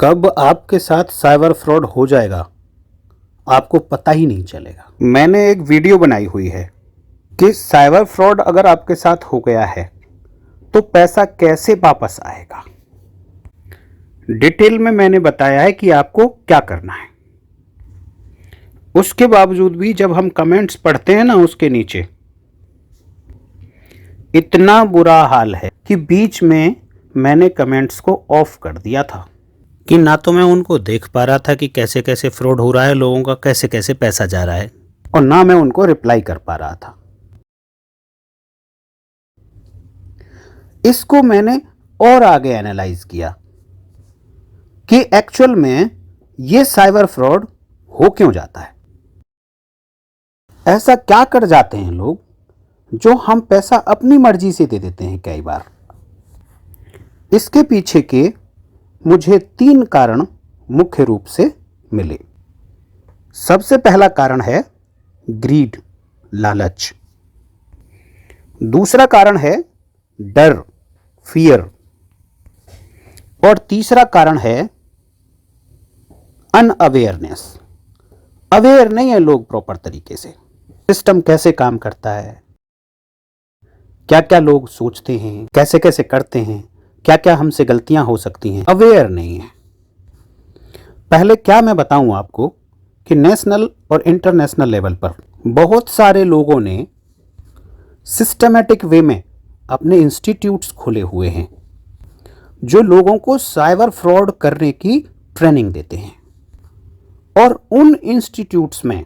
कब आपके साथ साइबर फ्रॉड हो जाएगा आपको पता ही नहीं चलेगा। मैंने एक वीडियो बनाई हुई है कि साइबर फ्रॉड अगर आपके साथ हो गया है तो पैसा कैसे वापस आएगा। डिटेल में मैंने बताया है कि आपको क्या करना है। उसके बावजूद भी जब हम कमेंट्स पढ़ते हैं ना, उसके नीचे इतना बुरा हाल है कि बीच में मैंने कमेंट्स को ऑफ कर दिया था कि ना तो मैं उनको देख पा रहा था कि कैसे कैसे फ्रॉड हो रहा है, लोगों का कैसे कैसे पैसा जा रहा है, और ना मैं उनको रिप्लाई कर पा रहा था। इसको मैंने और आगे एनालाइज किया कि एक्चुअल में ये साइबर फ्रॉड हो क्यों जाता है। ऐसा क्या कर जाते हैं लोग जो हम पैसा अपनी मर्जी से दे देते हैं कई बार। इसके पीछे के मुझे 3 कारण मुख्य रूप से मिले। सबसे पहला कारण है ग्रीड, लालच। दूसरा कारण है डर, फियर। और तीसरा कारण है अनअवेयरनेस। अवेयर नहीं है लोग प्रॉपर तरीके से, सिस्टम कैसे काम करता है, क्या क्या लोग सोचते हैं, कैसे कैसे करते हैं, क्या क्या हमसे गलतियां हो सकती हैं, अवेयर नहीं है। पहले क्या मैं बताऊं आपको कि नेशनल और इंटरनेशनल लेवल पर बहुत सारे लोगों ने सिस्टमैटिक वे में अपने इंस्टीट्यूट्स खोले हुए हैं जो लोगों को साइबर फ्रॉड करने की ट्रेनिंग देते हैं। और उन इंस्टीट्यूट्स में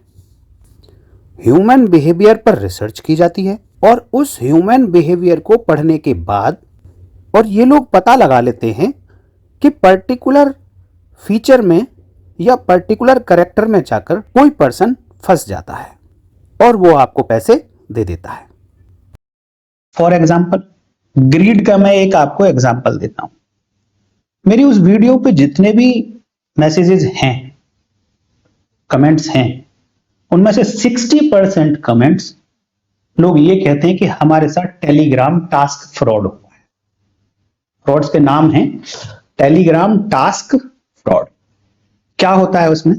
ह्यूमन बिहेवियर पर रिसर्च की जाती है, और उस ह्यूमन बिहेवियर को पढ़ने के बाद और ये लोग पता लगा लेते हैं कि पर्टिकुलर फीचर में या पर्टिकुलर कैरेक्टर में जाकर कोई पर्सन फंस जाता है और वो आपको पैसे दे देता है। फॉर एग्जाम्पल, ग्रीड का मैं एक आपको एग्जाम्पल देता हूं। मेरी उस वीडियो पे जितने भी मैसेजेस हैं, कमेंट्स हैं, उनमें से 60% कमेंट्स लोग ये कहते हैं कि हमारे साथ टेलीग्राम टास्क फ्रॉड हुआ है। फ्रॉड्स के नाम हैं टेलीग्राम टास्क फ्रॉड। क्या होता है उसमें?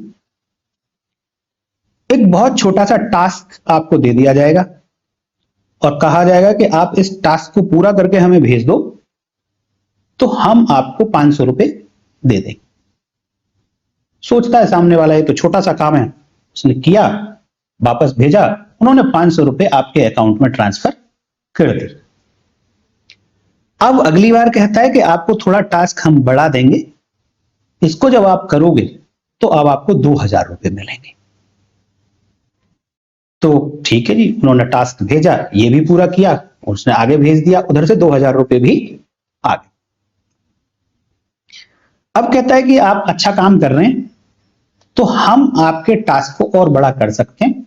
एक बहुत छोटा सा टास्क आपको दे दिया जाएगा और कहा जाएगा कि आप इस टास्क को पूरा करके हमें भेज दो तो हम आपको 500 रुपए दे देंगे। सोचता है सामने वाला ये तो छोटा सा काम है, उसने किया, वापस भेजा, उन्होंने 500 रुपए आपके अकाउंट में ट्रांसफर कर दी। अब अगली बार कहता है कि आपको थोड़ा टास्क हम बढ़ा देंगे, इसको जब आप करोगे तो अब आपको 2000 रुपए मिलेंगे। तो ठीक है जी, उन्होंने टास्क भेजा, ये भी पूरा किया, उसने आगे भेज दिया, उधर से 2000 रुपए भी आ गए। अब कहता है कि आप अच्छा काम कर रहे हैं तो हम आपके टास्क को और बड़ा कर सकते हैं,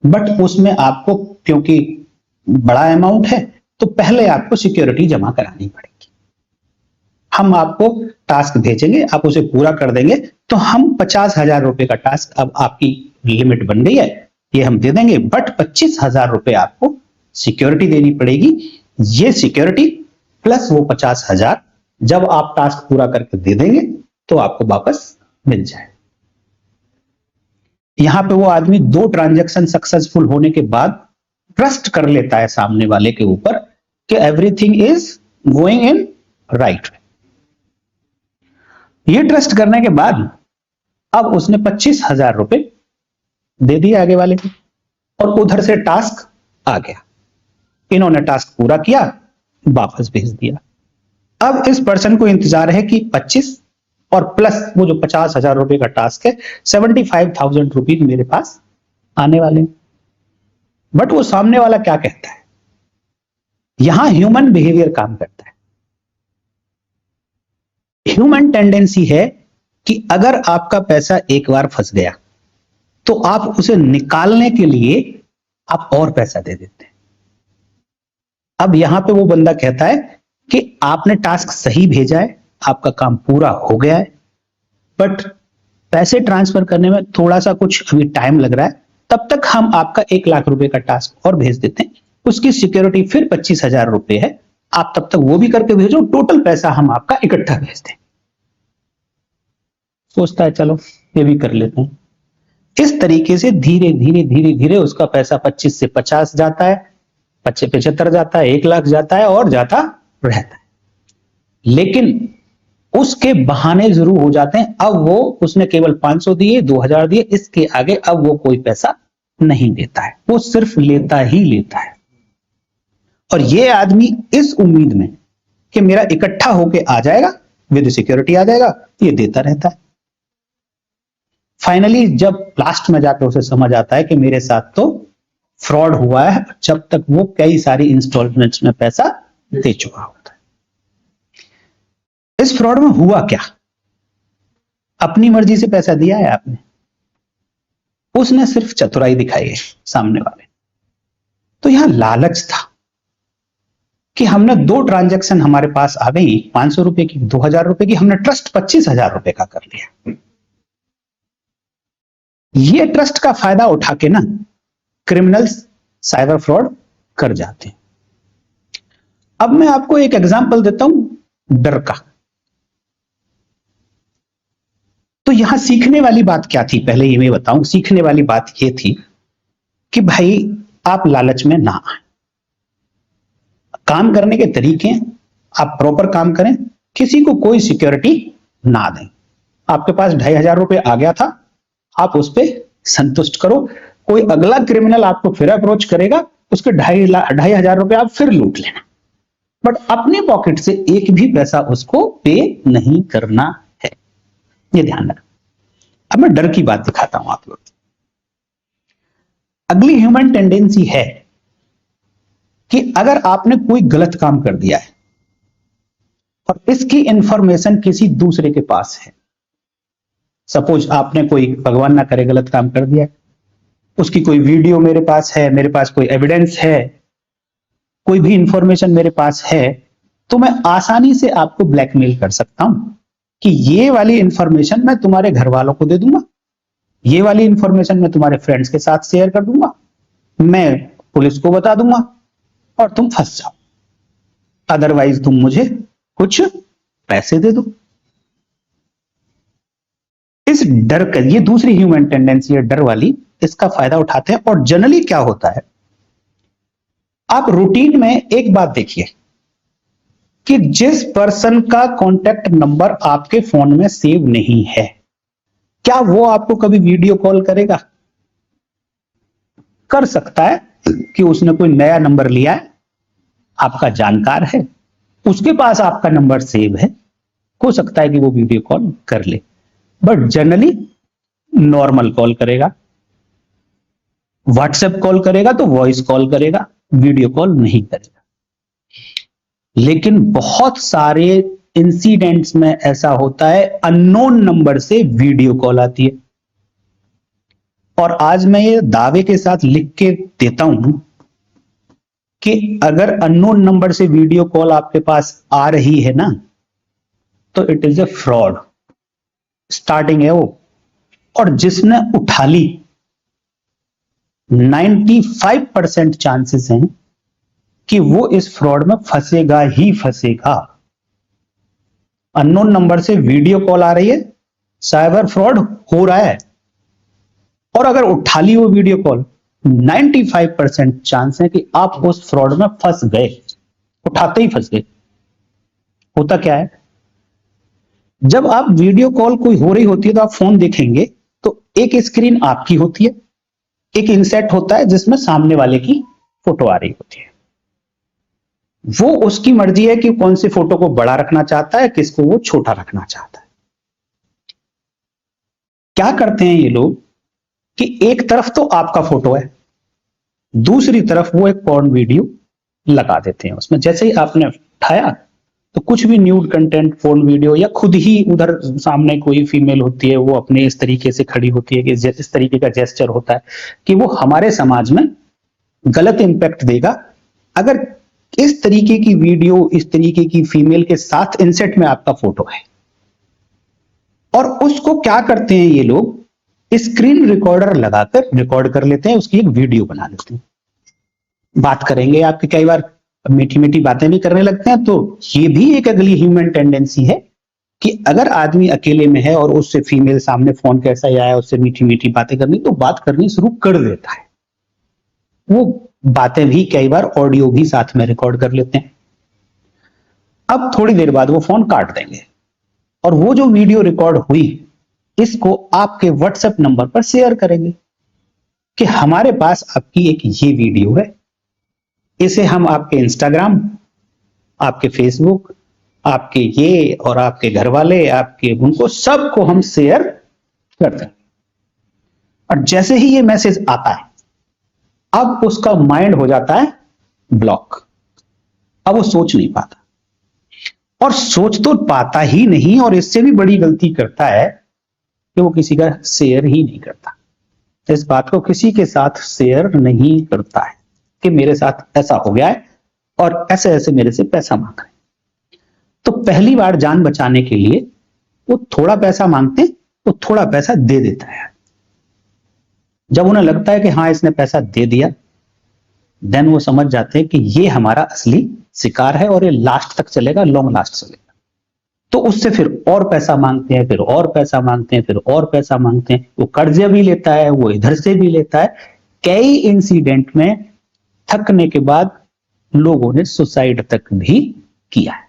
बट उसमें आपको, क्योंकि बड़ा अमाउंट है, तो पहले आपको सिक्योरिटी जमा करानी पड़ेगी। हम आपको टास्क भेजेंगे, आप उसे पूरा कर देंगे तो हम 50,000 रुपए का टास्क, अब आपकी लिमिट बन गई है, ये हम दे देंगे, बट 25,000 रुपए आपको सिक्योरिटी देनी पड़ेगी। ये सिक्योरिटी प्लस वो 50,000 जब आप टास्क पूरा करके दे देंगे तो आपको वापस मिल जाए। यहां पे वो आदमी 2 ट्रांजैक्शन सक्सेसफुल होने के बाद ट्रस्ट कर लेता है सामने वाले के ऊपर कि everything is going in right way. ये ट्रस्ट करने के बाद अब उसने 25,000 रुपए दे दिए आगे वाले को और उधर से टास्क आ गया। इन्होंने टास्क पूरा किया, वापस भेज दिया। अब इस पर्सन को इंतजार है कि 25 और प्लस वो जो 50,000 रुपए का टास्क है, 75,000 रुपीज मेरे पास आने वाले। बट वो सामने वाला क्या कहता है? यहां ह्यूमन बिहेवियर काम करता है। ह्यूमन टेंडेंसी है कि अगर आपका पैसा एक बार फंस गया तो आप उसे निकालने के लिए आप और पैसा दे देते हैं। अब यहां पे वो बंदा कहता है कि आपने टास्क सही भेजा है, आपका काम पूरा हो गया है, बट पैसे ट्रांसफर करने में थोड़ा सा कुछ अभी टाइम लग रहा है, तब तक हम आपका 1 लाख रुपए का टास्क और भेज देते हैं, उसकी सिक्योरिटी फिर 25,000 रुपए है, आप तब तक वो भी करके भेजो, टोटल पैसा हम आपका इकट्ठा भेज दें। सोचता है चलो ये भी कर लेते हैं। इस तरीके से धीरे धीरे धीरे धीरे उसका पैसा 25 से 50 जाता है, 75 जाता है, 1 लाख जाता है और जाता रहता है। लेकिन उसके बहाने जरूर हो जाते हैं। अब वो उसने केवल 500 दिए, 2000 दिए, इसके आगे अब वो कोई पैसा नहीं देता है, वो सिर्फ लेता ही लेता है। और ये आदमी इस उम्मीद में कि मेरा इकट्ठा होके आ जाएगा, विद सिक्योरिटी आ जाएगा, ये देता रहता है। फाइनली जब लास्ट में जाकर उसे समझ आता है कि मेरे साथ तो फ्रॉड हुआ है, जब तक वो कई सारी इंस्टॉलमेंट्स में पैसा दे चुका होता है। इस फ्रॉड में हुआ क्या? अपनी मर्जी से पैसा दिया है आपने, उसने सिर्फ चतुराई दिखाई है सामने वाले। तो यहां लालच था कि हमने 2 ट्रांजैक्शन हमारे पास आ गई, 500 रुपए की, 2000 रुपए की, हमने ट्रस्ट 25,000 रुपए का कर लिया। ये ट्रस्ट का फायदा उठा के ना क्रिमिनल्स साइबर फ्रॉड कर जाते हैं। अब मैं आपको एक एग्जांपल देता हूं डर का। तो यहां सीखने वाली बात क्या थी, पहले ये मैं बताऊं। सीखने वाली बात ये थी कि भाई आप लालच में ना आए, काम करने के तरीके आप प्रॉपर काम करें, किसी को कोई सिक्योरिटी ना दें। आपके पास 2500 रुपए आ गया था, आप उस पर संतुष्ट करो। कोई अगला क्रिमिनल आपको फिर अप्रोच करेगा, उसके 2500 रुपए आप फिर लूट लेना, बट अपने पॉकेट से एक भी पैसा उसको पे नहीं करना है। ये ध्यान रखना। अब मैं डर की बात दिखाता हूं आप लोग। अगली ह्यूमन टेंडेंसी है कि अगर आपने कोई गलत काम कर दिया है और इसकी इंफॉर्मेशन किसी दूसरे के पास है, सपोज आपने कोई, भगवान ना करे, गलत काम कर दिया, उसकी कोई वीडियो मेरे पास है, मेरे पास कोई एविडेंस है, कोई भी इंफॉर्मेशन मेरे पास है, तो मैं आसानी से आपको ब्लैकमेल कर सकता हूं कि ये वाली इंफॉर्मेशन मैं तुम्हारे घर वालों को दे दूंगा, ये वाली इंफॉर्मेशन मैं तुम्हारे फ्रेंड्स के साथ शेयर कर दूंगा, मैं पुलिस को बता दूंगा और तुम फंस जाओ, अदरवाइज तुम मुझे कुछ पैसे दे दो। इस डर का, ये दूसरी ह्यूमन टेंडेंसी है डर वाली, इसका फायदा उठाते हैं। और जनरली क्या होता है, आप रूटीन में एक बात देखिए कि जिस पर्सन का कॉन्टैक्ट नंबर आपके फोन में सेव नहीं है, क्या वो आपको कभी वीडियो कॉल करेगा? कर सकता है कि उसने कोई नया नंबर लिया है, आपका जानकार है, उसके पास आपका नंबर सेव है, हो सकता है कि वो वीडियो कॉल कर ले, बट जनरली नॉर्मल कॉल करेगा। व्हाट्सएप कॉल करेगा तो वॉइस कॉल करेगा, वीडियो कॉल नहीं करेगा। लेकिन बहुत सारे इंसिडेंट्स में ऐसा होता है, अननोन नंबर से वीडियो कॉल आती है। और आज मैं ये दावे के साथ लिख के देता हूं कि अगर अननोन नंबर से वीडियो कॉल आपके पास आ रही है ना, तो it is a fraud, starting है वो। और जिसने उठा ली, 95% चांसेस हैं कि वो इस फ्रॉड में फंसेगा ही फंसेगा। अननोन नंबर से वीडियो कॉल आ रही है, साइबर फ्रॉड हो रहा है, और अगर उठा ली वो वीडियो कॉल, 95% चांस है कि आप उस फ्रॉड में फंस गए, उठाते ही फंस गए। होता क्या है, जब आप वीडियो कॉल कोई हो रही होती है तो आप फोन देखेंगे तो एक स्क्रीन आपकी होती है, एक इनसेट होता है जिसमें सामने वाले की फोटो आ रही होती है। वो उसकी मर्जी है कि कौन सी फोटो को बड़ा रखना चाहता है, किसको वो छोटा रखना चाहता है। क्या करते हैं ये लोग कि एक तरफ तो आपका फोटो है, दूसरी तरफ वो एक पॉर्न वीडियो लगा देते हैं उसमें। जैसे ही आपने उठाया तो कुछ भी न्यूड कंटेंट, फोन वीडियो, या खुद ही उधर सामने कोई फीमेल होती है, वो अपने इस तरीके से खड़ी होती है कि इस तरीके का जेस्चर होता है कि वो हमारे समाज में गलत इंपैक्ट देगा। अगर इस तरीके की वीडियो, इस तरीके की फीमेल के साथ इंसेट में आपका फोटो है, और उसको क्या करते हैं ये लोग, स्क्रीन रिकॉर्डर लगाकर रिकॉर्ड कर लेते हैं, उसकी एक वीडियो बना लेते हैं। बात करेंगे आपके, कई बार मीठी मीठी बातें भी करने लगते हैं। तो ये भी एक अगली ह्यूमन टेंडेंसी है कि अगर आदमी अकेले में है और उससे फीमेल सामने फोन कैसा ही आया, उससे मीठी मीठी बातें करनी, तो बात करनी शुरू कर देता है। वो बातें भी कई बार ऑडियो भी साथ में रिकॉर्ड कर लेते हैं। अब थोड़ी देर बाद वो फोन काट देंगे और वो जो वीडियो रिकॉर्ड हुई इसको आपके व्हाट्सएप नंबर पर शेयर करेंगे कि हमारे पास आपकी एक ये वीडियो है, इसे हम आपके इंस्टाग्राम, आपके फेसबुक, आपके ये और आपके घर वाले, आपके उनको सबको हम शेयर करते हैं। और जैसे ही ये मैसेज आता है, अब उसका माइंड हो जाता है ब्लॉक। अब वो सोच नहीं पाता, और सोच तो पाता ही नहीं, और इससे भी बड़ी गलती करता है कि वो किसी का शेयर ही नहीं करता। इस बात को किसी के साथ शेयर नहीं करता है कि मेरे साथ ऐसा हो गया है और ऐसे ऐसे मेरे से पैसा मांग रहे हैं। तो पहली बार जान बचाने के लिए वो थोड़ा पैसा मांगते, वो थोड़ा पैसा दे देता है। जब उन्हें लगता है कि हाँ इसने पैसा दे दिया, देन वो समझ जाते हैं कि ये हमारा असली शिकार है और ये लास्ट तक चलेगा, लॉन्ग लास्ट चलेगा। तो उससे फिर और पैसा मांगते हैं, फिर और पैसा मांगते हैं, फिर और पैसा मांगते हैं। वो कर्जे भी लेता है, वो इधर से भी लेता है। कई इंसिडेंट में थकने के बाद लोगों ने सुसाइड तक भी किया है।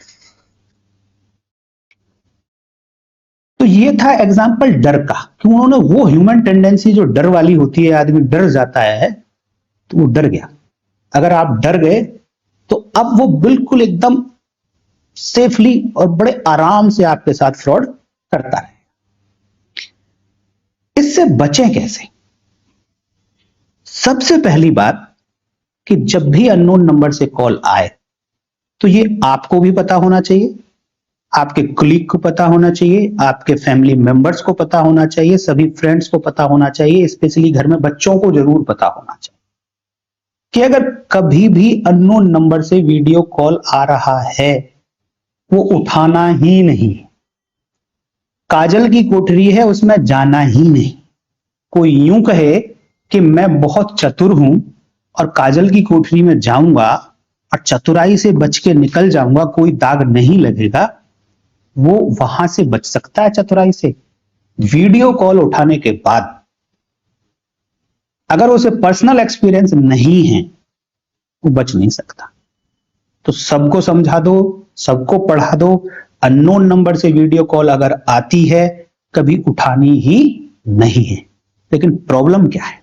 तो ये था एग्जाम्पल डर का, कि उन्होंने वो ह्यूमन टेंडेंसी जो डर वाली होती है, आदमी डर जाता है, तो वो डर गया। अगर आप डर गए तो अब वो बिल्कुल एकदम सेफली और बड़े आराम से आपके साथ फ्रॉड करता है। इससे बचें कैसे? सबसे पहली बात कि जब भी अननोन नंबर से कॉल आए तो ये आपको भी पता होना चाहिए, आपके कलीग को पता होना चाहिए, आपके फैमिली मेंबर्स को पता होना चाहिए, सभी फ्रेंड्स को पता होना चाहिए, स्पेशली घर में बच्चों को जरूर पता होना चाहिए कि अगर कभी भी अननोन नंबर से वीडियो कॉल आ रहा है वो उठाना ही नहीं। काजल की कोठरी है, उसमें जाना ही नहीं। कोई यूं कहे कि मैं बहुत चतुर हूं और काजल की कोठरी में जाऊंगा और चतुराई से बच के निकल जाऊंगा, कोई दाग नहीं लगेगा, वो वहां से बच सकता है चतुराई से। वीडियो कॉल उठाने के बाद अगर उसे पर्सनल एक्सपीरियंस नहीं है वो बच नहीं सकता। तो सबको समझा दो, सबको पढ़ा दो, अननोन नंबर से वीडियो कॉल अगर आती है कभी उठानी ही नहीं है। लेकिन प्रॉब्लम क्या है?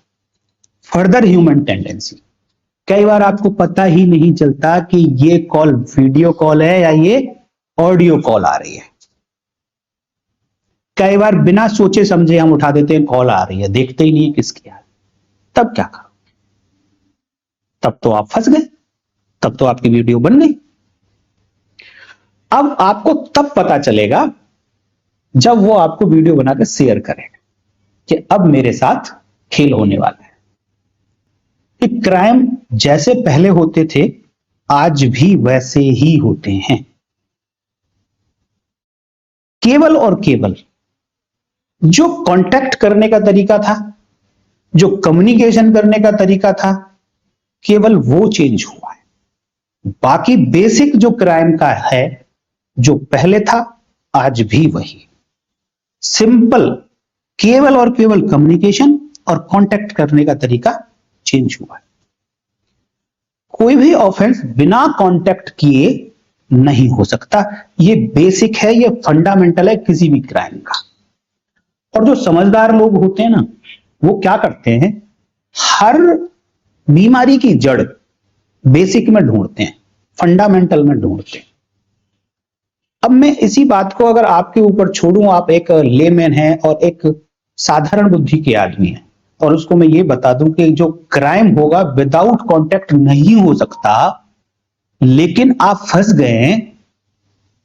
Further human tendency. कई बार आपको पता ही नहीं चलता कि ये कॉल वीडियो कॉल है या ये ऑडियो कॉल आ रही है। कई बार बिना सोचे समझे हम उठा देते हैं, कॉल आ रही है, देखते ही नहीं है किसकी आ रही। तब क्या करो? तब तो आप फंस गए, तब तो आपकी वीडियो बन गई। अब आपको तब पता चलेगा जब वो आपको वीडियो बनाकर शेयर करेगा कि अब मेरे साथ खेल होने वाला है। कि क्राइम जैसे पहले होते थे आज भी वैसे ही होते हैं। केवल और केवल जो कांटेक्ट करने का तरीका था, जो कम्युनिकेशन करने का तरीका था, केवल वो चेंज हुआ है। बाकी बेसिक जो क्राइम का है, जो पहले था आज भी वही। सिंपल, केवल और केवल कम्युनिकेशन और कांटेक्ट करने का तरीका चेंज हुआ है। कोई भी ऑफेंस बिना कांटेक्ट किए नहीं हो सकता। ये बेसिक है, ये फंडामेंटल है किसी भी क्राइम का। और जो समझदार लोग होते हैं ना, वो क्या करते हैं, हर बीमारी की जड़ बेसिक में ढूंढते हैं, फंडामेंटल में ढूंढते हैं। अब मैं इसी बात को अगर आपके ऊपर छोड़ूं, आप एक लेमैन हैं और एक साधारण बुद्धि के आदमी हैं, और उसको मैं ये बता दूं कि जो क्राइम होगा विदाउट कांटेक्ट नहीं हो सकता, लेकिन आप फंस गए,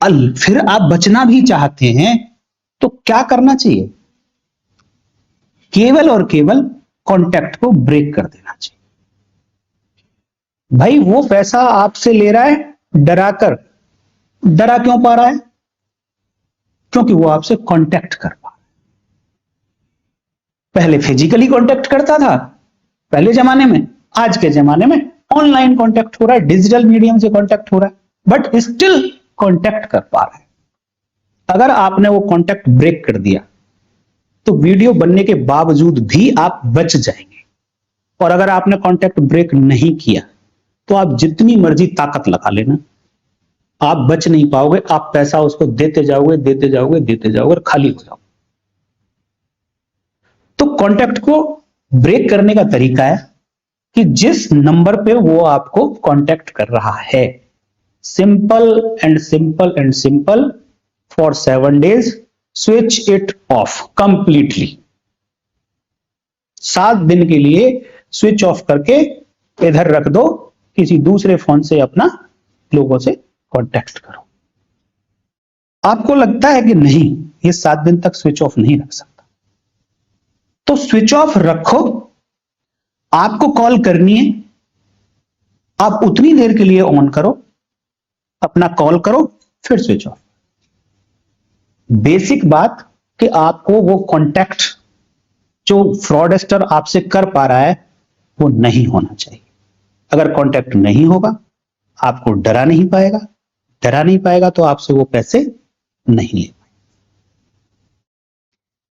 फिर आप बचना भी चाहते हैं, तो क्या करना चाहिए? केवल और केवल कांटेक्ट को ब्रेक कर देना चाहिए। भाई वो पैसा आपसे ले रहा है डराकर, डरा क्यों पा रहा है? क्योंकि वो आपसे कांटेक्ट कर पा रहा है। पहले फिजिकली कांटेक्ट करता था पहले जमाने में, आज के जमाने में ऑनलाइन कांटेक्ट हो रहा है, डिजिटल मीडियम से कांटेक्ट हो रहा है, बट स्टिल कांटेक्ट कर पा रहा है। अगर आपने वो कॉन्टैक्ट ब्रेक कर दिया तो वीडियो बनने के बावजूद भी आप बच जाएंगे, और अगर आपने कॉन्टैक्ट ब्रेक नहीं किया तो आप जितनी मर्जी ताकत लगा लेना, आप बच नहीं पाओगे। आप पैसा उसको देते जाओगे, देते जाओगे, देते जाओगे और खाली हो जाओगे। तो कॉन्टैक्ट को ब्रेक करने का तरीका है कि जिस नंबर पे वो आपको कॉन्टैक्ट कर रहा है, simple and simple and simple, for 7 days switch it of completely. 7 दिन के लिए स्विच ऑफ करके इधर रख दो, किसी दूसरे फोन से अपना लोगों से कांटेक्ट करो। आपको लगता है कि नहीं, ये 7 दिन तक स्विच ऑफ नहीं रख सकता, तो स्विच ऑफ रखो। आपको कॉल करनी है, आप उतनी देर के लिए ऑन करो, अपना कॉल करो, फिर स्विच ऑफ। बेसिक बात कि आपको वो कांटेक्ट जो फ्रॉडस्टर आपसे कर पा रहा है वो नहीं होना चाहिए। अगर कांटेक्ट नहीं होगा, आपको डरा नहीं पाएगा, डरा नहीं पाएगा तो आपसे वो पैसे नहीं ले पाएंगे।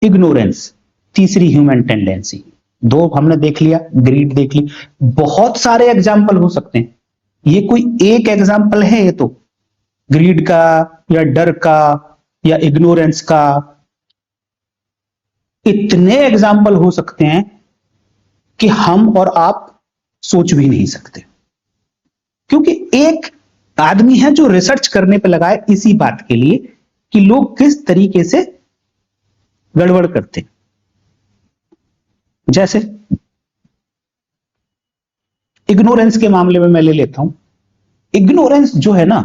इग्नोरेंस, तीसरी ह्यूमन टेंडेंसी। 2 हमने देख लिया, ग्रीड देख ली, बहुत सारे एग्जाम्पल हो सकते हैं, ये कोई एक एग्जाम्पल है ये तो, ग्रीड का या डर का या इग्नोरेंस का। इतने एग्जाम्पल हो सकते हैं कि हम और आप सोच भी नहीं सकते, क्योंकि एक आदमी है जो रिसर्च करने पे लगा है इसी बात के लिए कि लोग किस तरीके से गड़बड़ करते। जैसे इग्नोरेंस के मामले में मैं ले लेता हूं। इग्नोरेंस जो है ना,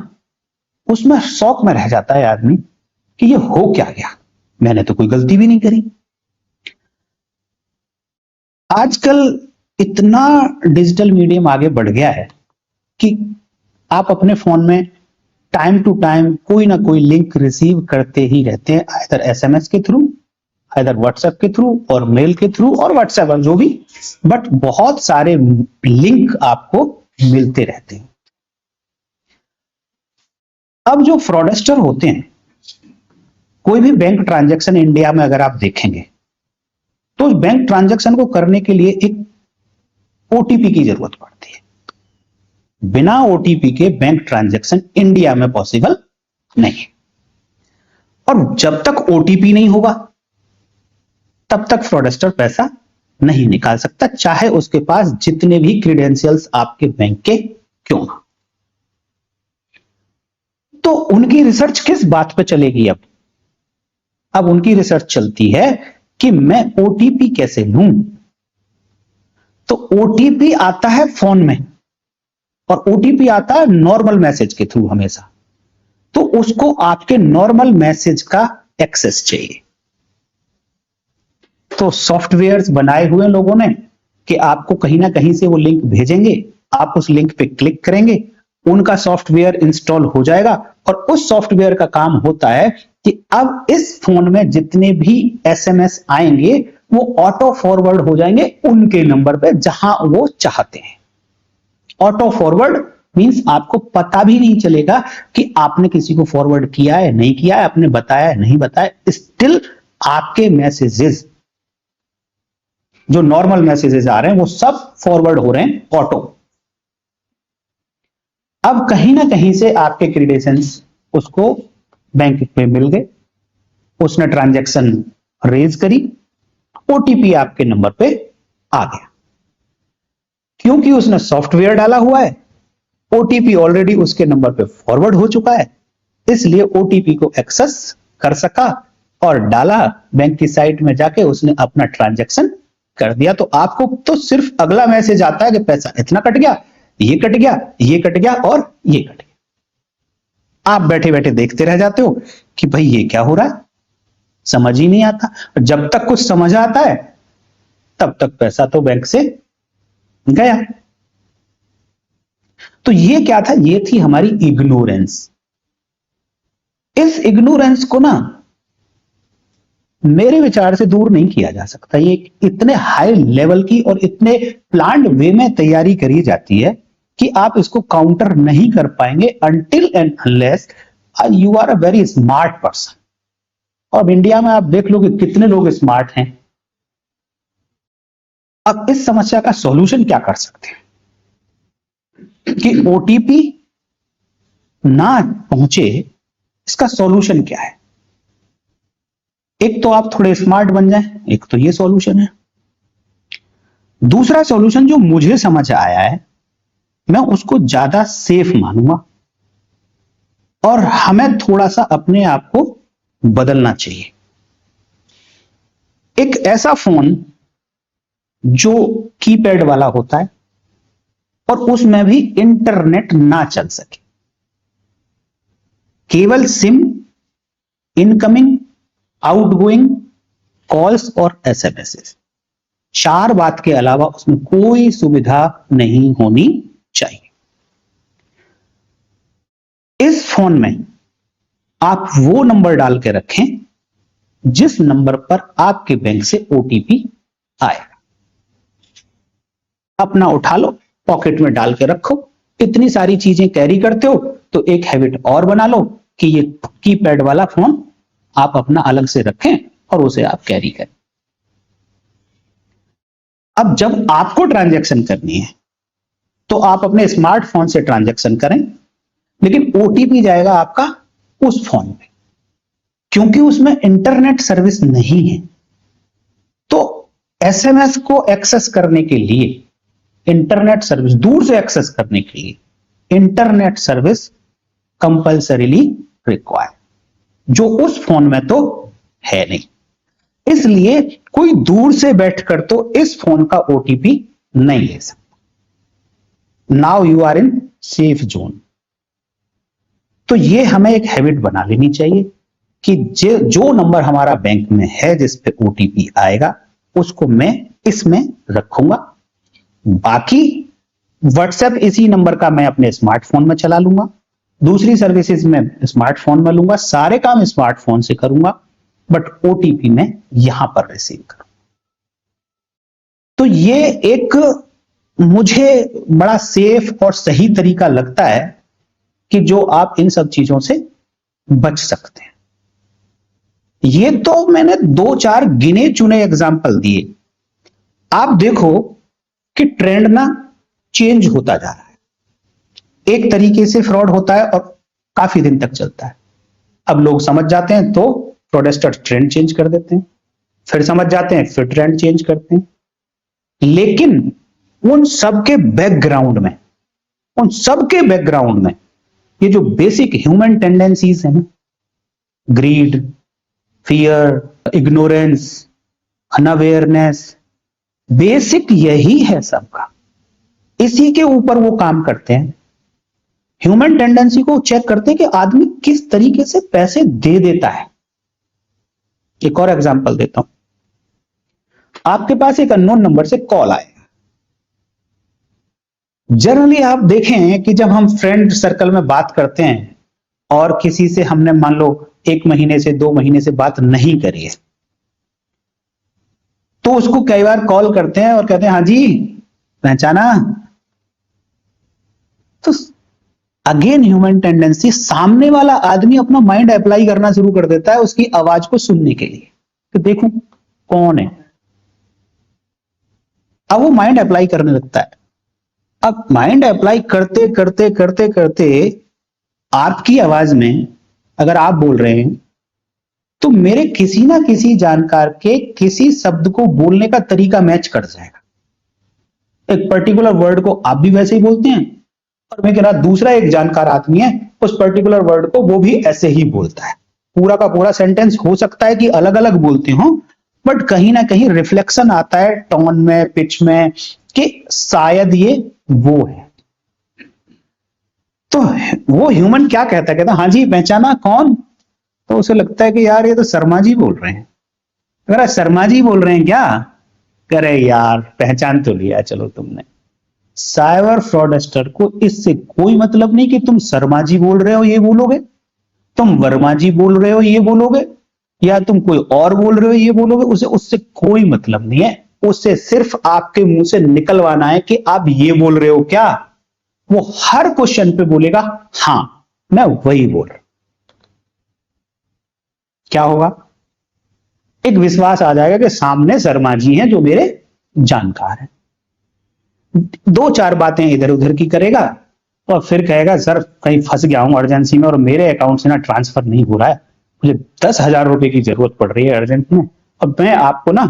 उसमें शौक में रह जाता है आदमी कि ये हो क्या गया, मैंने तो कोई गलती भी नहीं करी। आजकल इतना डिजिटल मीडियम आगे बढ़ गया है कि आप अपने फोन में टाइम टू टाइम कोई ना कोई लिंक रिसीव करते ही रहते हैं, आइदर एसएमएस के थ्रू, आइदर व्हाट्सएप के थ्रू और मेल के थ्रू और व्हाट्सएप जो भी, बट बहुत सारे लिंक आपको मिलते रहते हैं। अब जो फ्रॉडस्टर होते हैं, कोई भी बैंक ट्रांजैक्शन इंडिया में अगर आप देखेंगे तो उस बैंक ट्रांजैक्शन को करने के लिए एक ओटीपी की जरूरत पड़ती है। बिना ओटीपी के बैंक ट्रांजैक्शन इंडिया में पॉसिबल नहीं, और जब तक ओटीपी नहीं होगा तब तक फ्रॉडस्टर पैसा नहीं निकाल सकता, चाहे उसके पास जितने भी क्रीडेंशियल्स आपके बैंक के क्यों ना। तो उनकी रिसर्च किस बात पे चलेगी? अब उनकी रिसर्च चलती है कि मैं ओटीपी कैसे लूं। तो ओटीपी आता है फोन में, और ओटीपी आता है नॉर्मल मैसेज के थ्रू हमेशा। तो उसको आपके नॉर्मल मैसेज का एक्सेस चाहिए। तो सॉफ्टवेयर्स बनाए हुए लोगों ने कि आपको कहीं ना कहीं से वो लिंक भेजेंगे, आप उस लिंक पे क्लिक करेंगे, उनका सॉफ्टवेयर इंस्टॉल हो जाएगा, और उस सॉफ्टवेयर का काम होता है कि अब इस फोन में जितने भी एसएमएस आएंगे वो ऑटो फॉरवर्ड हो जाएंगे उनके नंबर पे जहां वो चाहते हैं। ऑटो फॉरवर्ड मींस आपको पता भी नहीं चलेगा कि आपने किसी को फॉरवर्ड किया है नहीं किया है, आपने बताया है नहीं बताया, स्टिल आपके मैसेजेस जो नॉर्मल मैसेजेस आ रहे हैं वो सब फॉरवर्ड हो रहे हैं ऑटो। अब कहीं ना कहीं से आपके क्रेडेंशियल्स उसको बैंक में मिल गए, उसने ट्रांजैक्शन रेज करी, ओटीपी आपके नंबर पे आ गया। क्योंकि उसने सॉफ्टवेयर डाला हुआ है, ओटीपी ऑलरेडी उसके नंबर पे फॉरवर्ड हो चुका है, इसलिए ओटीपी को एक्सेस कर सका और डाला बैंक की साइट में जाके उसने अपना ट्रांजैक्शन कर दिया। तो आपको तो सिर्फ अगला मैसेज आता है कि पैसा इतना कट गया, ये कट गया, ये कट गया और ये कट गया। आप बैठे बैठे देखते रह जाते हो कि भाई ये क्या हो रहा है, समझ ही नहीं आता। जब तक कुछ समझ आता है तब तक पैसा तो बैंक से गया। तो ये क्या था? ये थी हमारी इग्नोरेंस। इस इग्नोरेंस को ना मेरे विचार से दूर नहीं किया जा सकता। ये इतने हाई लेवल की और इतने प्लान्ड वे में तैयारी करी जाती है कि आप इसको काउंटर नहीं कर पाएंगे until and unless you are a very smart person। और इंडिया में आप देख लो कि कितने लोग स्मार्ट हैं। अब इस समस्या का सॉल्यूशन क्या कर सकते हैं कि ओटीपी ना पहुंचे, इसका सॉल्यूशन क्या है? एक तो आप थोड़े स्मार्ट बन जाएं, एक तो ये सॉल्यूशन है। दूसरा सॉल्यूशन जो मुझे समझ आया है, मैं उसको ज्यादा सेफ मानूंगा और हमें थोड़ा सा अपने आप को बदलना चाहिए। एक ऐसा फोन जो कीपैड वाला होता है और उसमें भी इंटरनेट ना चल सके, केवल सिम, इनकमिंग, आउटगोइंग कॉल्स और एसएमएस, चार बात के अलावा उसमें कोई सुविधा नहीं होनी चाहिए। इस फोन में आप वो नंबर डाल के रखें जिस नंबर पर आपके बैंक से ओटीपी आएगा। अपना उठा लो, पॉकेट में डाल के रखो। इतनी सारी चीजें कैरी करते हो तो एक हैबिट और बना लो कि ये कीपैड वाला फोन आप अपना अलग से रखें और उसे आप कैरी करें। अब जब आपको ट्रांजैक्शन करनी है तो आप अपने स्मार्टफोन से ट्रांजैक्शन करें, लेकिन ओटीपी जाएगा आपका उस फोन में, क्योंकि उसमें इंटरनेट सर्विस नहीं है। तो एसएमएस को एक्सेस करने के लिए इंटरनेट सर्विस, दूर से एक्सेस करने के लिए इंटरनेट सर्विस कंपल्सरीली रिक्वायर, जो उस फोन में तो है नहीं। इसलिए कोई दूर से बैठकर तो इस फोन का ओटीपी नहीं ले सकता। Now you are in safe zone. तो ये हमें एक हैबिट बना लेनी चाहिए कि जो नंबर हमारा बैंक में है जिस पे ओटीपी आएगा उसको मैं इसमें रखूंगा। बाकी व्हाट्सएप इसी नंबर का मैं अपने स्मार्टफोन में चला लूंगा, दूसरी सर्विसेज में स्मार्टफोन में लूंगा, सारे काम स्मार्टफोन से करूंगा, बट ओटीपी में यहां पर रिसीव करूंगा। तो ये एक मुझे बड़ा सेफ और सही तरीका लगता है कि जो आप इन सब चीजों से बच सकते हैं। ये तो मैंने दो चार गिने चुने एग्जाम्पल दिए। आप देखो कि ट्रेंड ना चेंज होता जा रहा है। एक तरीके से फ्रॉड होता है और काफी दिन तक चलता है। अब लोग समझ जाते हैं तो फ्रॉडस्टर ट्रेंड चेंज कर देते हैं, फिर समझ जाते हैं फिर ट्रेंड चेंज करते हैं। लेकिन उन सबके बैकग्राउंड में ये जो बेसिक ह्यूमन टेंडेंसीज है ना, greed, fear, ignorance, unawareness, basic यही है सबका। इसी के ऊपर वो काम करते हैं। ह्यूमन टेंडेंसी को चेक करते हैं कि आदमी किस तरीके से पैसे दे देता है। एक और एग्जांपल देता हूं। आपके पास एक अननोन नंबर से कॉल आएगा। जनरली आप देखें कि जब हम फ्रेंड सर्कल में बात करते हैं और किसी से हमने मान लो 1 महीने से 2 महीने से बात नहीं करी है, तो उसको कई बार कॉल करते हैं और कहते हैं हाँ जी पहचाना। तो अगेन ह्यूमन टेंडेंसी, सामने वाला आदमी अपना माइंड अप्लाई करना शुरू कर देता है उसकी आवाज को सुनने के लिए कि देखूं कौन है। अब वो माइंड अप्लाई करने लगता है। अब माइंड अप्लाई करते करते करते करते आपकी आवाज में अगर आप बोल रहे हैं तो मेरे किसी ना किसी जानकार के किसी शब्द को बोलने का तरीका मैच कर जाएगा। एक पर्टिकुलर वर्ड को आप भी वैसे ही बोलते हैं और मैं कह रहा दूसरा एक जानकार आदमी है उस पर्टिकुलर वर्ड को वो भी ऐसे ही बोलता है। पूरा का पूरा सेंटेंस हो सकता है कि अलग अलग बोलते हो, बट कहीं ना कहीं रिफ्लेक्शन आता है टोन में, पिच में, कि शायद ये वो है। तो वो ह्यूमन क्या कहता हाँ जी पहचाना कौन? तो उसे लगता है कि यार ये तो शर्मा जी बोल रहे हैं। अगर शर्मा जी बोल रहे हैं क्या, करे यार पहचान तो लिया चलो तुमने। साइबर फ्रॉडस्टर को इससे कोई मतलब नहीं कि तुम शर्मा जी बोल रहे हो ये बोलोगे, तुम वर्मा जी बोल रहे हो ये बोलोगे, या तुम कोई और बोल रहे हो ये बोलोगे। उसे उससे कोई मतलब नहीं है। उसे सिर्फ आपके मुंह से निकलवाना है कि आप ये बोल रहे हो क्या। वो हर क्वेश्चन पे बोलेगा हाँ मैं वही बोल रहा हूं। क्या होगा? एक विश्वास आ जाएगा कि सामने शर्मा जी हैं जो मेरे जानकार हैं। दो चार बातें इधर उधर की करेगा और फिर कहेगा सर कहीं फंस गया हूं इमरजेंसी में और मेरे अकाउंट से ना ट्रांसफर नहीं हो रहा है, मुझे 10,000 रुपए की जरूरत पड़ रही है अर्जेंट में, और मैं आपको ना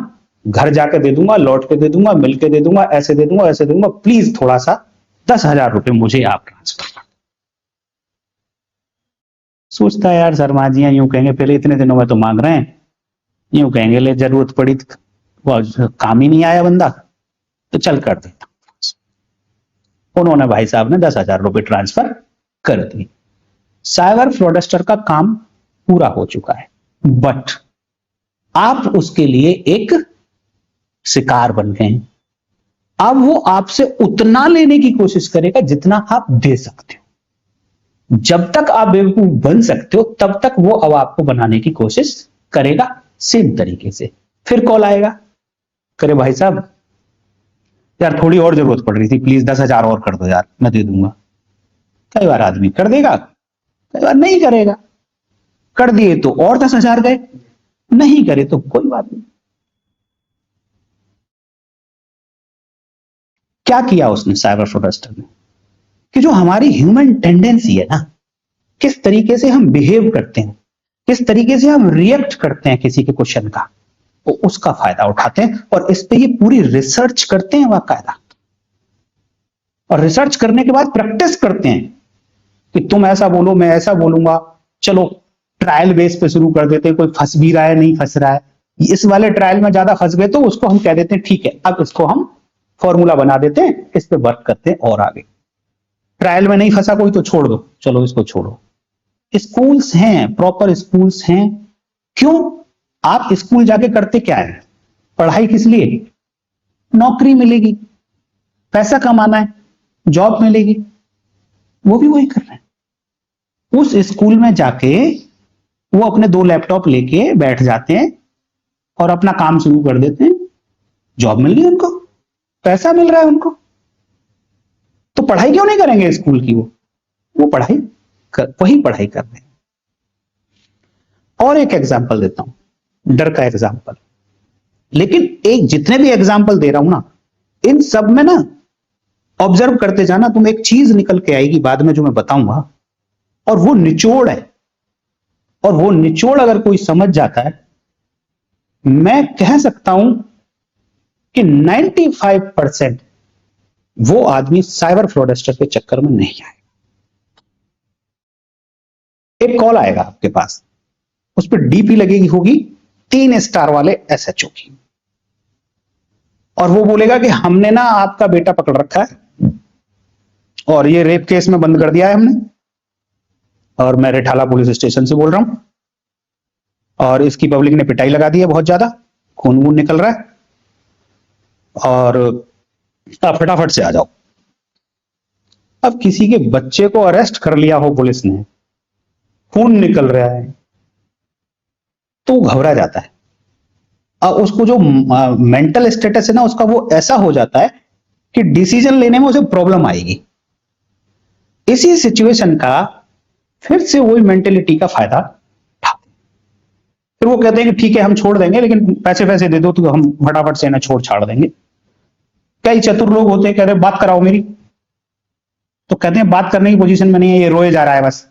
घर जाके दे दूंगा, लौट के दे दूंगा, मिल के दे दूंगा, ऐसे दे दूंगा, ऐसे दे दूंगा, प्लीज थोड़ा सा 10,000 रुपए मुझे आप ट्रांसफर कर। सोचता है यार शर्मा जी यूं कहेंगे पहले इतने दिनों में तो मांग रहे हैं, यूं कहेंगे ले जरूरत पड़ी काम ही नहीं आया बंदा तो चल कर देता। उन्होंने भाई साहब ने 10,000 रुपए ट्रांसफर कर दिए। साइबर फ्रॉडस्टर का काम पूरा हो चुका है, बट आप उसके लिए एक शिकार बन गए हैं। अब वो आपसे उतना लेने की कोशिश करेगा जितना आप दे सकते हो। जब तक आप बेवकूफ बन सकते हो तब तक वो अब आपको बनाने की कोशिश करेगा सेम तरीके से। फिर कॉल आएगा, करे भाई साहब यार थोड़ी और जरूरत पड़ रही थी, प्लीज 10,000 और कर दो यार, मैं दे दूंगा। कई बार आदमी कर देगा, कई बार नहीं करेगा। कर दिए तो और 10,000 गए, नहीं करे तो कोई बात नहीं। क्या किया उसने साइबर फ्रॉडस्टर ने कि जो हमारी ह्यूमन टेंडेंसी है ना, किस तरीके से हम बिहेव करते हैं, किस तरीके से हम रिएक्ट करते हैं किसी के क्वेश्चन का, वो उसका फायदा उठाते हैं और इस पे ये पूरी रिसर्च करते हैं बाकायदा। और रिसर्च करने के बाद प्रैक्टिस करते हैं कि तुम ऐसा बोलो, मैं ऐसा बोलूंगा, चलो ट्रायल बेस पे शुरू कर देते हैं, कोई फंस भी रहा है नहीं फंस रहा है, इस वाले ट्रायल में ज्यादा फंस गए तो उसको हम कह देते हैं ठीक है अब इसको हम फॉर्मूला बना देते हैं, इस पे वर्क करते हैं और आगे। ट्रायल में नहीं फंसा कोई तो छोड़ दो, चलो इसको छोड़ो। स्कूल्स हैं, प्रॉपर स्कूल्स हैं। क्यों? आप स्कूल जाके करते क्या है? पढ़ाई किस लिए? नौकरी मिलेगी, पैसा कमाना है, जॉब मिलेगी, वो भी वही कर रहे हैं। उस स्कूल में जाके वो अपने 2 लैपटॉप लेके बैठ जाते हैं और अपना काम शुरू कर देते हैं। जॉब मिल गई उनको, पैसा मिल रहा है उनको, तो पढ़ाई क्यों नहीं करेंगे स्कूल की? वो पढ़ाई वही पढ़ाई कर रहे हैं। और एक एग्जांपल देता हूं, डर का एग्जांपल। लेकिन एक जितने भी एग्जांपल दे रहा हूं ना, इन सब में ना ऑब्जर्व करते जाना, तुम एक चीज निकल के आएगी बाद में जो मैं बताऊंगा, और वो निचोड़ है। और वो निचोड़ अगर कोई समझ जाता है, मैं कह सकता हूं कि 95% वो आदमी साइबर फ्रॉडस्टर के चक्कर में नहीं आएगा। एक कॉल आएगा आपके पास, उस पर डीपी लगेगी होगी 3 स्टार वाले एसएचओ की, और वो बोलेगा कि हमने ना आपका बेटा पकड़ रखा है और ये रेप केस में बंद कर दिया है हमने, और मैं रिठाला पुलिस स्टेशन से बोल रहा हूं, और इसकी पब्लिक ने पिटाई लगा दी है, बहुत ज्यादा खून वून निकल रहा है, और आप फटाफट से आ जाओ। अब किसी के बच्चे को अरेस्ट कर लिया हो पुलिस ने, खून निकल रहा है, तो घबरा जाता है। अब उसको जो मेंटल स्टेटस है ना उसका, वो ऐसा हो जाता है कि डिसीजन लेने में उसे प्रॉब्लम आएगी। इसी सिचुएशन का फिर से वही मेंटेलिटी का फायदा उठाते हैं। फिर वो कहते हैं कि ठीक है हम छोड़ देंगे, लेकिन पैसे दे दो तो हम फटाफट से ना छोड़ छाड़ देंगे। कई चतुर लोग होते हैं, कहते हैं बात कराओ मेरी, तो कहते हैं बात करने की पोजीशन में नहीं है, ये रोए जा रहा है बस।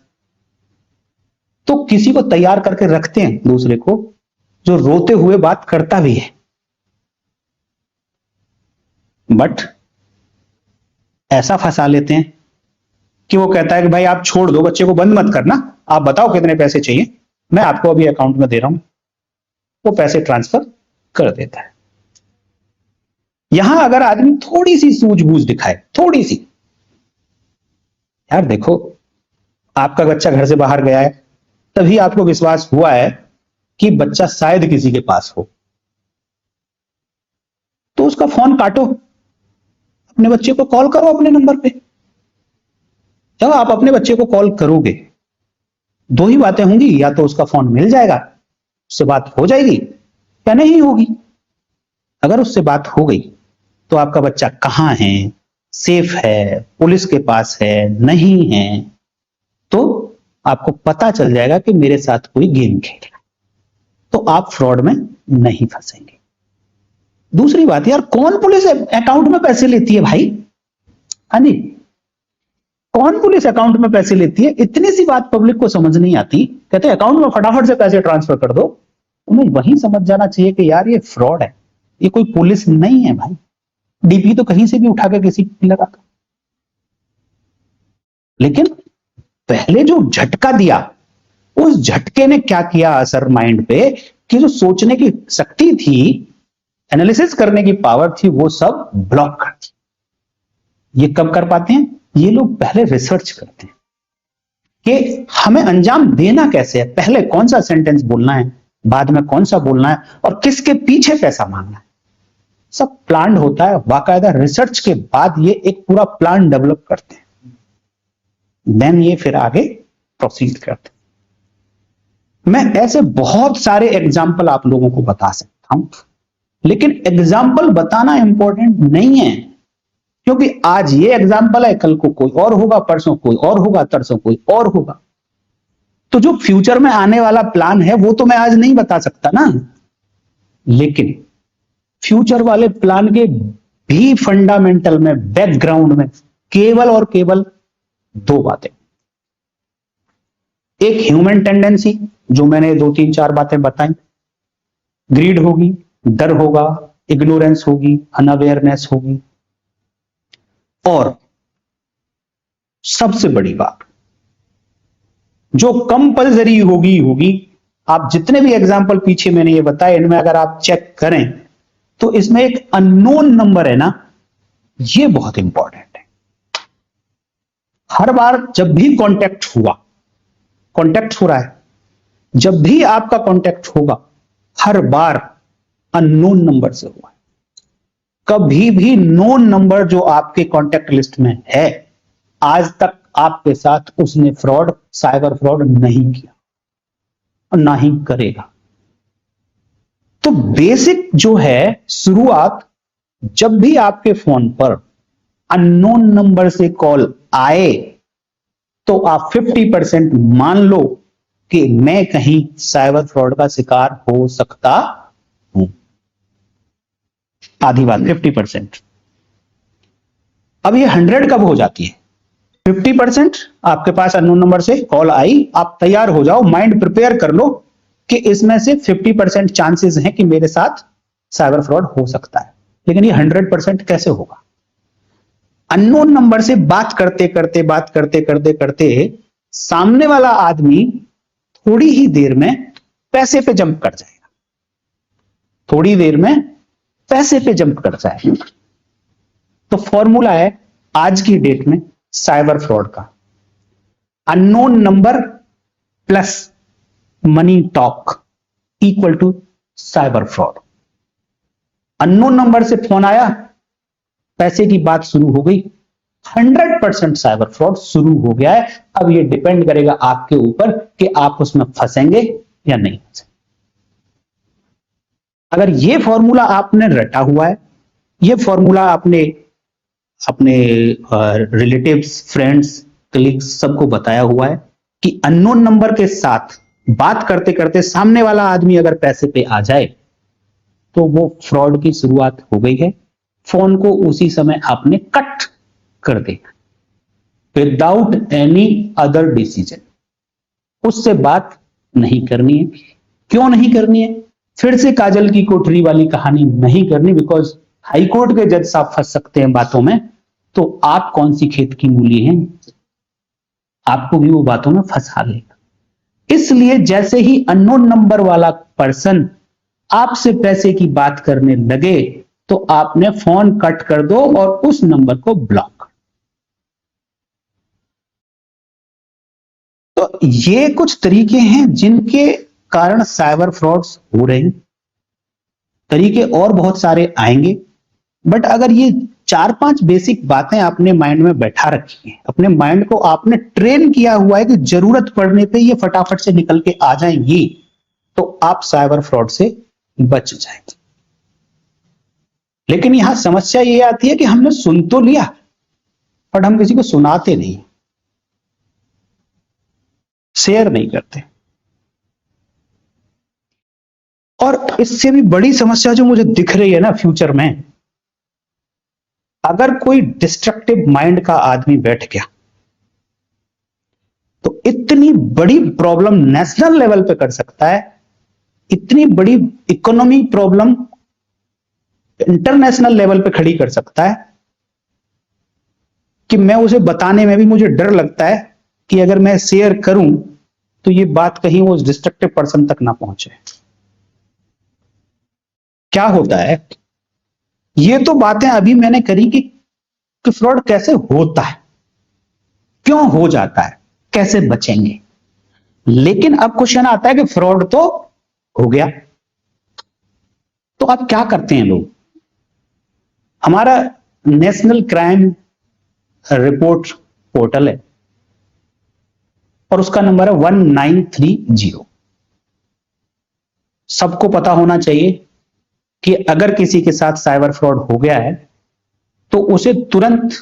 तो किसी को तैयार करके रखते हैं दूसरे को, जो रोते हुए बात करता भी है, बट ऐसा फंसा लेते हैं कि वो कहता है कि भाई आप छोड़ दो, बच्चे को बंद मत करना, आप बताओ कितने पैसे चाहिए, मैं आपको अभी अकाउंट में दे रहा हूं। वो पैसे ट्रांसफर कर देता है। यहां अगर आदमी थोड़ी सी सूझबूझ दिखाए, थोड़ी सी, यार देखो आपका बच्चा घर से बाहर गया है, तभी आपको विश्वास हुआ है कि बच्चा शायद किसी के पास हो, तो उसका फोन काटो, अपने बच्चे को कॉल करो अपने नंबर पे। जब आप अपने बच्चे को कॉल करोगे, 2 ही बातें होंगी, या तो उसका फोन मिल जाएगा, उससे बात हो जाएगी, या नहीं होगी। अगर उससे बात हो गई तो आपका बच्चा कहां है, सेफ है, पुलिस के पास है, नहीं है, तो आपको पता चल जाएगा कि मेरे साथ कोई गेम खेल रहा है, तो आप फ्रॉड में नहीं फंसेंगे। दूसरी बात यार, कौन पुलिस अकाउंट में पैसे लेती है भाई? हाँ जी, कौन पुलिस अकाउंट में पैसे लेती है? इतनी सी बात पब्लिक को समझ नहीं आती, कहते हैं अकाउंट में फटाफट से पैसे ट्रांसफर कर दो। उन्हें वही समझ जाना चाहिए कि यार ये फ्रॉड है, ये कोई पुलिस नहीं है भाई। डीपी तो कहीं से भी उठा के किसी को लगा। लेकिन पहले जो झटका दिया, उस झटके ने क्या किया असर माइंड पे, कि जो सोचने की शक्ति थी, एनालिसिस करने की पावर थी, वो सब ब्लॉक कर दी। ये कब कर पाते हैं? ये लोग पहले रिसर्च करते हैं कि हमें अंजाम देना कैसे है, पहले कौन सा सेंटेंस बोलना है, बाद में कौन सा बोलना है, और किसके पीछे पैसा मांगना है। सब प्लान होता है, बाकायदा रिसर्च के बाद ये एक पूरा प्लान डेवलप करते हैं, देन ये फिर आगे प्रोसीड करते हैं। मैं ऐसे बहुत सारे एग्जाम्पल आप लोगों को बता सकता हूं, लेकिन एग्जाम्पल बताना इंपॉर्टेंट नहीं है, क्योंकि आज ये एग्जाम्पल है, कल को कोई और होगा, परसों कोई और होगा, तरसों कोई और होगा। तो जो फ्यूचर में आने वाला प्लान है वो तो मैं आज नहीं बता सकता ना, लेकिन फ्यूचर वाले प्लान के भी फंडामेंटल में, बैकग्राउंड में केवल और केवल दो बातें। एक ह्यूमन टेंडेंसी, जो मैंने 2 3 4 बातें बताई, ग्रीड होगी, डर होगा, इग्नोरेंस होगी, अनअवेयरनेस होगी, और सबसे बड़ी बात जो कंपल्सरी होगी, आप जितने भी एग्जाम्पल पीछे मैंने ये बताए, इनमें अगर आप चेक करें तो इसमें एक अननोन नंबर है ना, ये बहुत इंपॉर्टेंट है। हर बार जब भी कांटेक्ट हो रहा है, जब भी आपका कांटेक्ट होगा, हर बार अननोन नंबर से हुआ है। कभी भी नोन नंबर जो आपके कांटेक्ट लिस्ट में है, आज तक आपके साथ उसने फ्रॉड, साइबर फ्रॉड नहीं किया और ना ही करेगा। तो बेसिक जो है शुरुआत, जब भी आपके फोन पर अननोन नंबर से कॉल आए तो आप 50% मान लो कि मैं कहीं साइबर फ्रॉड का शिकार हो सकता हूं। आधी बात 50%। अब ये 100 कब हो जाती है? 50% आपके पास अननोन नंबर से कॉल आई, आप तैयार हो जाओ, माइंड प्रिपेयर कर लो कि इसमें से 50% चांसेस हैं कि मेरे साथ साइबर फ्रॉड हो सकता है। लेकिन ये 100% कैसे होगा? अननोन नंबर से बात करते सामने वाला आदमी थोड़ी ही देर में पैसे पे जंप कर जाएगा, थोड़ी देर में पैसे पे जंप कर जाएगा। तो फॉर्मूला है आज की डेट में साइबर फ्रॉड का, unknown number plus money talk equal to cyber fraud. Unknown number से फोन आया, पैसे की बात शुरू हो गई, 100% साइबर फ्रॉड शुरू हो गया है। अब ये डिपेंड करेगा आपके ऊपर कि आप उसमें फंसेंगे या नहीं फंसेंगे। अगर ये फॉर्मूला आपने रटा हुआ है, ये फॉर्मूला आपने अपने रिलेटिव्स, फ्रेंड्स, कलीग्स सबको बताया हुआ है कि अननोन नंबर के साथ बात करते करते सामने वाला आदमी अगर पैसे पे आ जाए तो वो फ्रॉड की शुरुआत हो गई है। फोन को उसी समय आपने कट कर देना विदाउट एनी अदर डिसीजन। उससे बात नहीं करनी है। क्यों नहीं करनी है? फिर से काजल की कोठरी वाली कहानी नहीं करनी, बिकॉज हाईकोर्ट के जज साहब फंस सकते हैं बातों में। तो आप कौन सी खेत की मूली हैं, आपको भी वो बातों में फंसा लेगा। इसलिए जैसे ही अननोन नंबर वाला पर्सन आपसे पैसे की बात करने लगे तो आपने फोन कट कर दो और उस नंबर को ब्लॉक कर दो। तो ये कुछ तरीके हैं जिनके कारण साइबर फ्रॉड्स हो रहे हैं। तरीके और बहुत सारे आएंगे, बट अगर ये 4 5 बेसिक बातें आपने माइंड में बैठा रखी हैं, अपने माइंड को आपने ट्रेन किया हुआ है कि जरूरत पड़ने पे ये फटाफट से निकल के आ जाएंगी, तो आप साइबर फ्रॉड से बच जाएंगे। लेकिन यहां समस्या ये आती है कि हमने सुन तो लिया बट हम किसी को सुनाते नहीं, शेयर नहीं करते। और इससे भी बड़ी समस्या जो मुझे दिख रही है ना फ्यूचर में, अगर कोई डिस्ट्रक्टिव माइंड का आदमी बैठ गया तो इतनी बड़ी प्रॉब्लम नेशनल लेवल पे कर सकता है, इतनी बड़ी इकोनॉमी प्रॉब्लम इंटरनेशनल लेवल पे खड़ी कर सकता है कि मैं उसे बताने में भी मुझे डर लगता है कि अगर मैं शेयर करूं तो ये बात कहीं वो डिस्ट्रक्टिव पर्सन तक ना पहुंचे। क्या होता है, ये तो बातें अभी मैंने करी कि फ्रॉड कैसे होता है, क्यों हो जाता है, कैसे बचेंगे। लेकिन अब क्वेश्चन आता है कि फ्रॉड तो हो गया, तो अब क्या करते हैं लोग। हमारा नेशनल क्राइम रिपोर्ट पोर्टल है और उसका नंबर है 1930। सबको पता होना चाहिए कि अगर किसी के साथ साइबर फ्रॉड हो गया है तो उसे तुरंत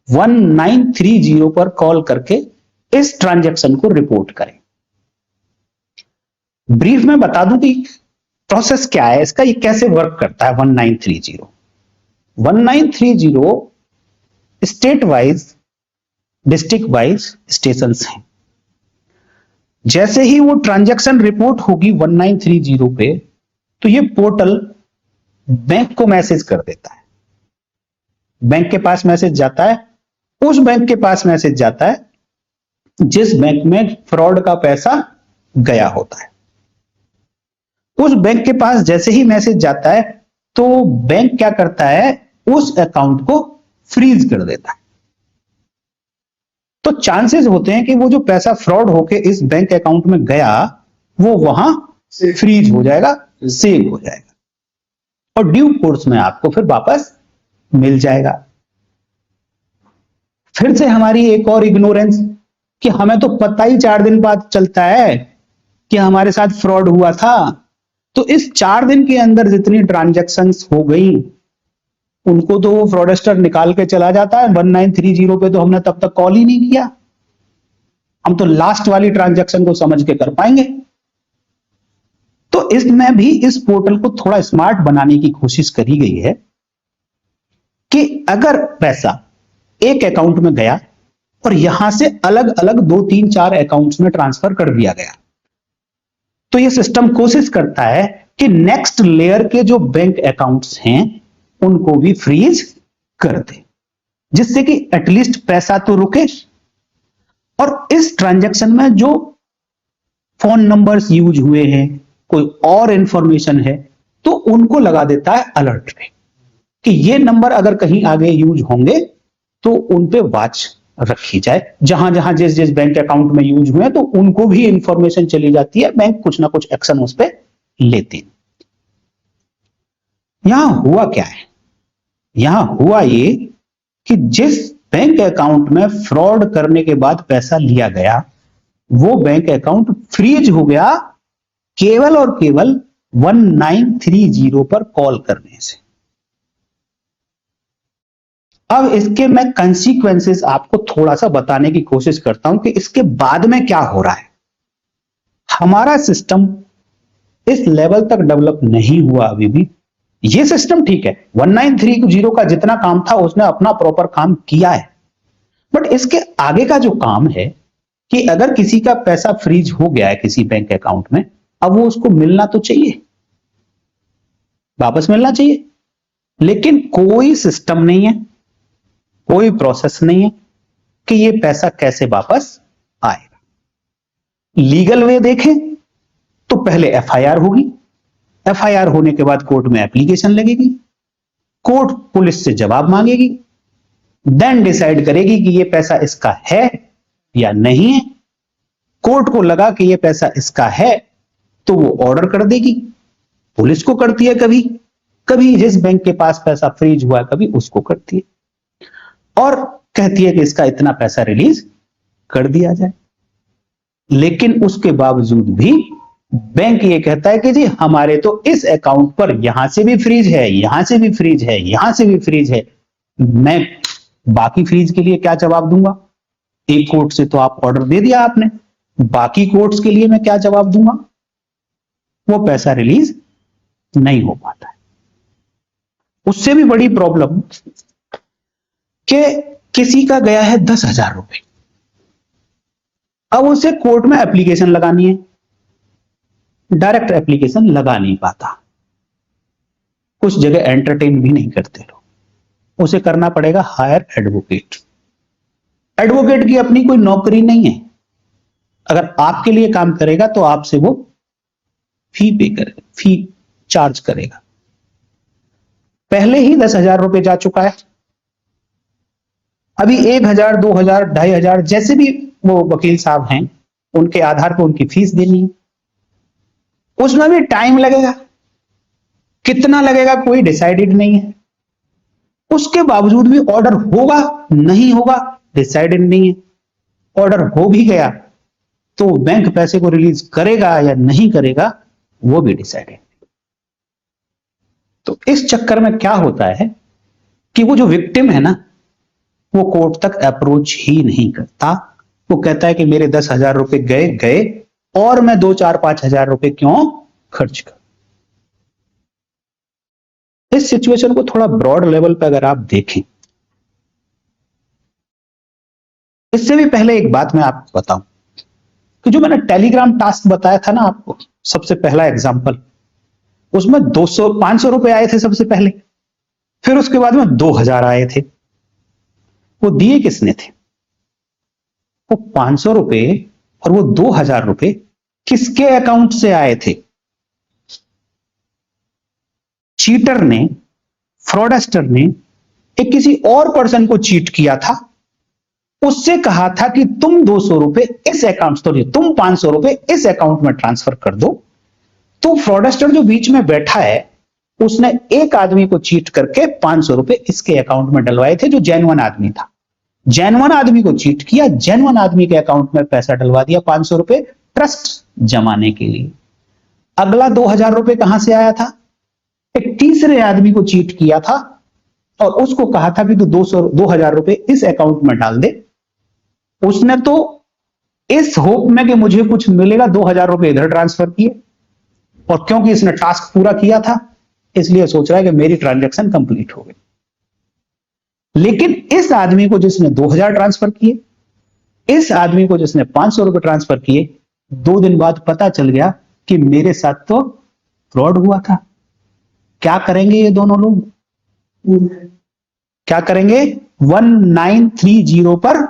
1930 पर कॉल करके इस ट्रांजैक्शन को रिपोर्ट करें। ब्रीफ में बता दूं कि प्रोसेस क्या है इसका, ये कैसे वर्क करता है। 1930 state wise district wise station हैं। जैसे ही वो ट्रांजैक्शन रिपोर्ट होगी 1930 पे, तो ये पोर्टल बैंक को मैसेज कर देता है। बैंक के पास मैसेज जाता है, उस बैंक के पास मैसेज जाता है जिस बैंक में फ्रॉड का पैसा गया होता है। उस बैंक के पास जैसे ही मैसेज जाता है तो बैंक क्या करता है, उस अकाउंट को फ्रीज कर देता है। तो चांसेस होते हैं कि वो जो पैसा फ्रॉड होके इस बैंक अकाउंट में गया वो वहां फ्रीज हो जाएगा, सेव हो जाएगा और ड्यू कोर्स में आपको फिर वापस मिल जाएगा। फिर से हमारी एक और इग्नोरेंस कि हमें तो पता ही 4 दिन बाद चलता है कि हमारे साथ फ्रॉड हुआ था। तो इस 4 दिन के अंदर जितनी ट्रांजैक्शंस हो गई उनको तो वो फ्रॉडस्टर निकाल के चला जाता है। 1930 पे तो हमने तब तक कॉल ही नहीं किया, हम तो लास्ट वाली ट्रांजैक्शन को समझ के कर पाएंगे। तो इसमें भी इस पोर्टल को थोड़ा स्मार्ट बनाने की कोशिश करी गई है कि अगर पैसा एक अकाउंट में गया और यहां से अलग अलग 2, 3, 4 अकाउंट्स में ट्रांसफर कर दिया गया, तो यह सिस्टम कोशिश करता है कि नेक्स्ट लेयर के जो बैंक अकाउंट्स हैं उनको भी फ्रीज कर दे, जिससे कि एटलीस्ट पैसा तो रुके। और इस ट्रांजैक्शन में जो फोन नंबर्स यूज हुए हैं, कोई और इंफॉर्मेशन है, तो उनको लगा देता है अलर्ट पे कि ये नंबर अगर कहीं आगे यूज होंगे तो उन पे वॉच रखी जाए। जहां जहां जिस जिस बैंक अकाउंट में यूज हुए तो उनको भी इंफॉर्मेशन चली जाती है, बैंक कुछ ना कुछ एक्शन उस पर लेते। यहां हुआ क्या है, यहां हुआ ये कि जिस बैंक अकाउंट में फ्रॉड करने के बाद पैसा लिया गया वो बैंक अकाउंट फ्रीज हो गया केवल और केवल 1930 पर कॉल करने से। अब इसके मैं कंसीक्वेंसेस आपको थोड़ा सा बताने की कोशिश करता हूं कि इसके बाद में क्या हो रहा है। हमारा सिस्टम इस लेवल तक डेवलप नहीं हुआ अभी भी। ये सिस्टम ठीक है, 1930 का जितना काम था उसने अपना प्रॉपर काम किया है, बट इसके आगे का जो काम है कि अगर किसी का पैसा फ्रीज हो गया है किसी बैंक अकाउंट में, अब वो उसको मिलना तो चाहिए, वापस मिलना चाहिए, लेकिन कोई सिस्टम नहीं है, कोई प्रोसेस नहीं है कि ये पैसा कैसे वापस आएगा। लीगल वे देखें तो पहले एफआईआर होगी, एफआईआर होने के बाद कोर्ट में एप्लीकेशन लगेगी, कोर्ट पुलिस से जवाब मांगेगी, देन डिसाइड करेगी कि ये पैसा इसका है या नहीं है। कोर्ट को लगा कि ये पैसा इसका है तो वो ऑर्डर कर देगी, पुलिस को करती है, कभी कभी जिस बैंक के पास पैसा फ्रीज हुआ है कभी उसको करती है और कहती है कि इसका इतना पैसा रिलीज कर दिया जाए। लेकिन उसके बावजूद भी बैंक ये कहता है कि जी हमारे तो इस अकाउंट पर यहां से भी फ्रीज है, यहां से भी फ्रीज है, यहां से भी फ्रीज है। मैं बाकी फ्रीज के लिए क्या जवाब दूंगा? एक कोर्ट से तो आप ऑर्डर दे दिया, आपने, बाकी कोर्ट्स के लिए मैं क्या जवाब दूंगा? वो पैसा रिलीज नहीं हो पाता है। उससे भी बड़ी प्रॉब्लम कि किसी का गया है 10,000 रुपए, अब उसे कोर्ट में एप्लीकेशन लगानी है, डायरेक्ट एप्लीकेशन लगा नहीं पाता, कुछ जगह एंटरटेन भी नहीं करते लोग, उसे करना पड़ेगा हायर एडवोकेट। एडवोकेट की अपनी कोई नौकरी नहीं है, अगर आपके लिए काम करेगा तो आपसे वो फी चार्ज करेगा। पहले ही 10,000 रुपए जा चुका है, अभी 1,000, 2,000, 2,500 जैसे भी वो वकील साहब हैं उनके आधार पर उनकी फीस देनी है, उसमें भी टाइम लगेगा, कितना लगेगा कोई डिसाइडेड नहीं है। उसके बावजूद भी ऑर्डर होगा नहीं होगा डिसाइडेड नहीं है। ऑर्डर हो भी गया तो बैंक पैसे को रिलीज करेगा या नहीं करेगा वो भी डिसाइडेड। तो इस चक्कर में क्या होता है कि वो जो विक्टिम है ना, वो कोर्ट तक अप्रोच ही नहीं करता। वो कहता है कि मेरे 10,000 रुपए गए गए और मैं 2, 4, 5,000 रुपए क्यों खर्च कर। इस सिचुएशन को थोड़ा ब्रॉड लेवल पे अगर आप देखें, इससे भी पहले एक बात मैं आपको बताऊं कि जो मैंने टेलीग्राम टास्क बताया था ना आपको, सबसे पहला एग्जांपल, उसमें 200, 500 रुपए आए थे सबसे पहले, फिर उसके बाद में 2,000 आए थे। वो दिए किसने थे? वो 500 रुपए और वो 2,000 रुपए किसके अकाउंट से आए थे? चीटर ने, फ्रॉडस्टर ने एक किसी और पर्सन को चीट किया था, उससे कहा था कि तुम 200 रुपए इस अकाउंट, तो तुम 500 रुपए इस अकाउंट में ट्रांसफर कर दो। तो फ्रॉडस्टर जो बीच में बैठा है उसने एक आदमी को चीट करके 500 रुपए इसके अकाउंट में डलवाए थे जो जेन्युइन आदमी था। जेन्युइन आदमी को चीट किया, जेन्युइन आदमी के अकाउंट में पैसा डलवा दिया 500 रुपए ट्रस्ट जमाने के लिए। अगला 2,000 रुपए कहां से आया था? एक तीसरे आदमी को चीट किया था और उसको कहा था कि तू 2,000 रुपए इस अकाउंट में डाल दे। उसने तो इस होप में कि मुझे कुछ मिलेगा 2,000 रुपए इधर ट्रांसफर किए, और क्योंकि इसने टास्क पूरा किया था इसलिए सोच रहा है कि मेरी ट्रांजैक्शन कंप्लीट हो गई। लेकिन इस आदमी को जिसने 2,000 ट्रांसफर किए, इस आदमी को जिसने 500 रुपए ट्रांसफर किए, 2 दिन बाद पता चल गया कि मेरे साथ तो फ्रॉड हुआ था। क्या करेंगे ये दोनों लोग? क्या करेंगे? 1930 पर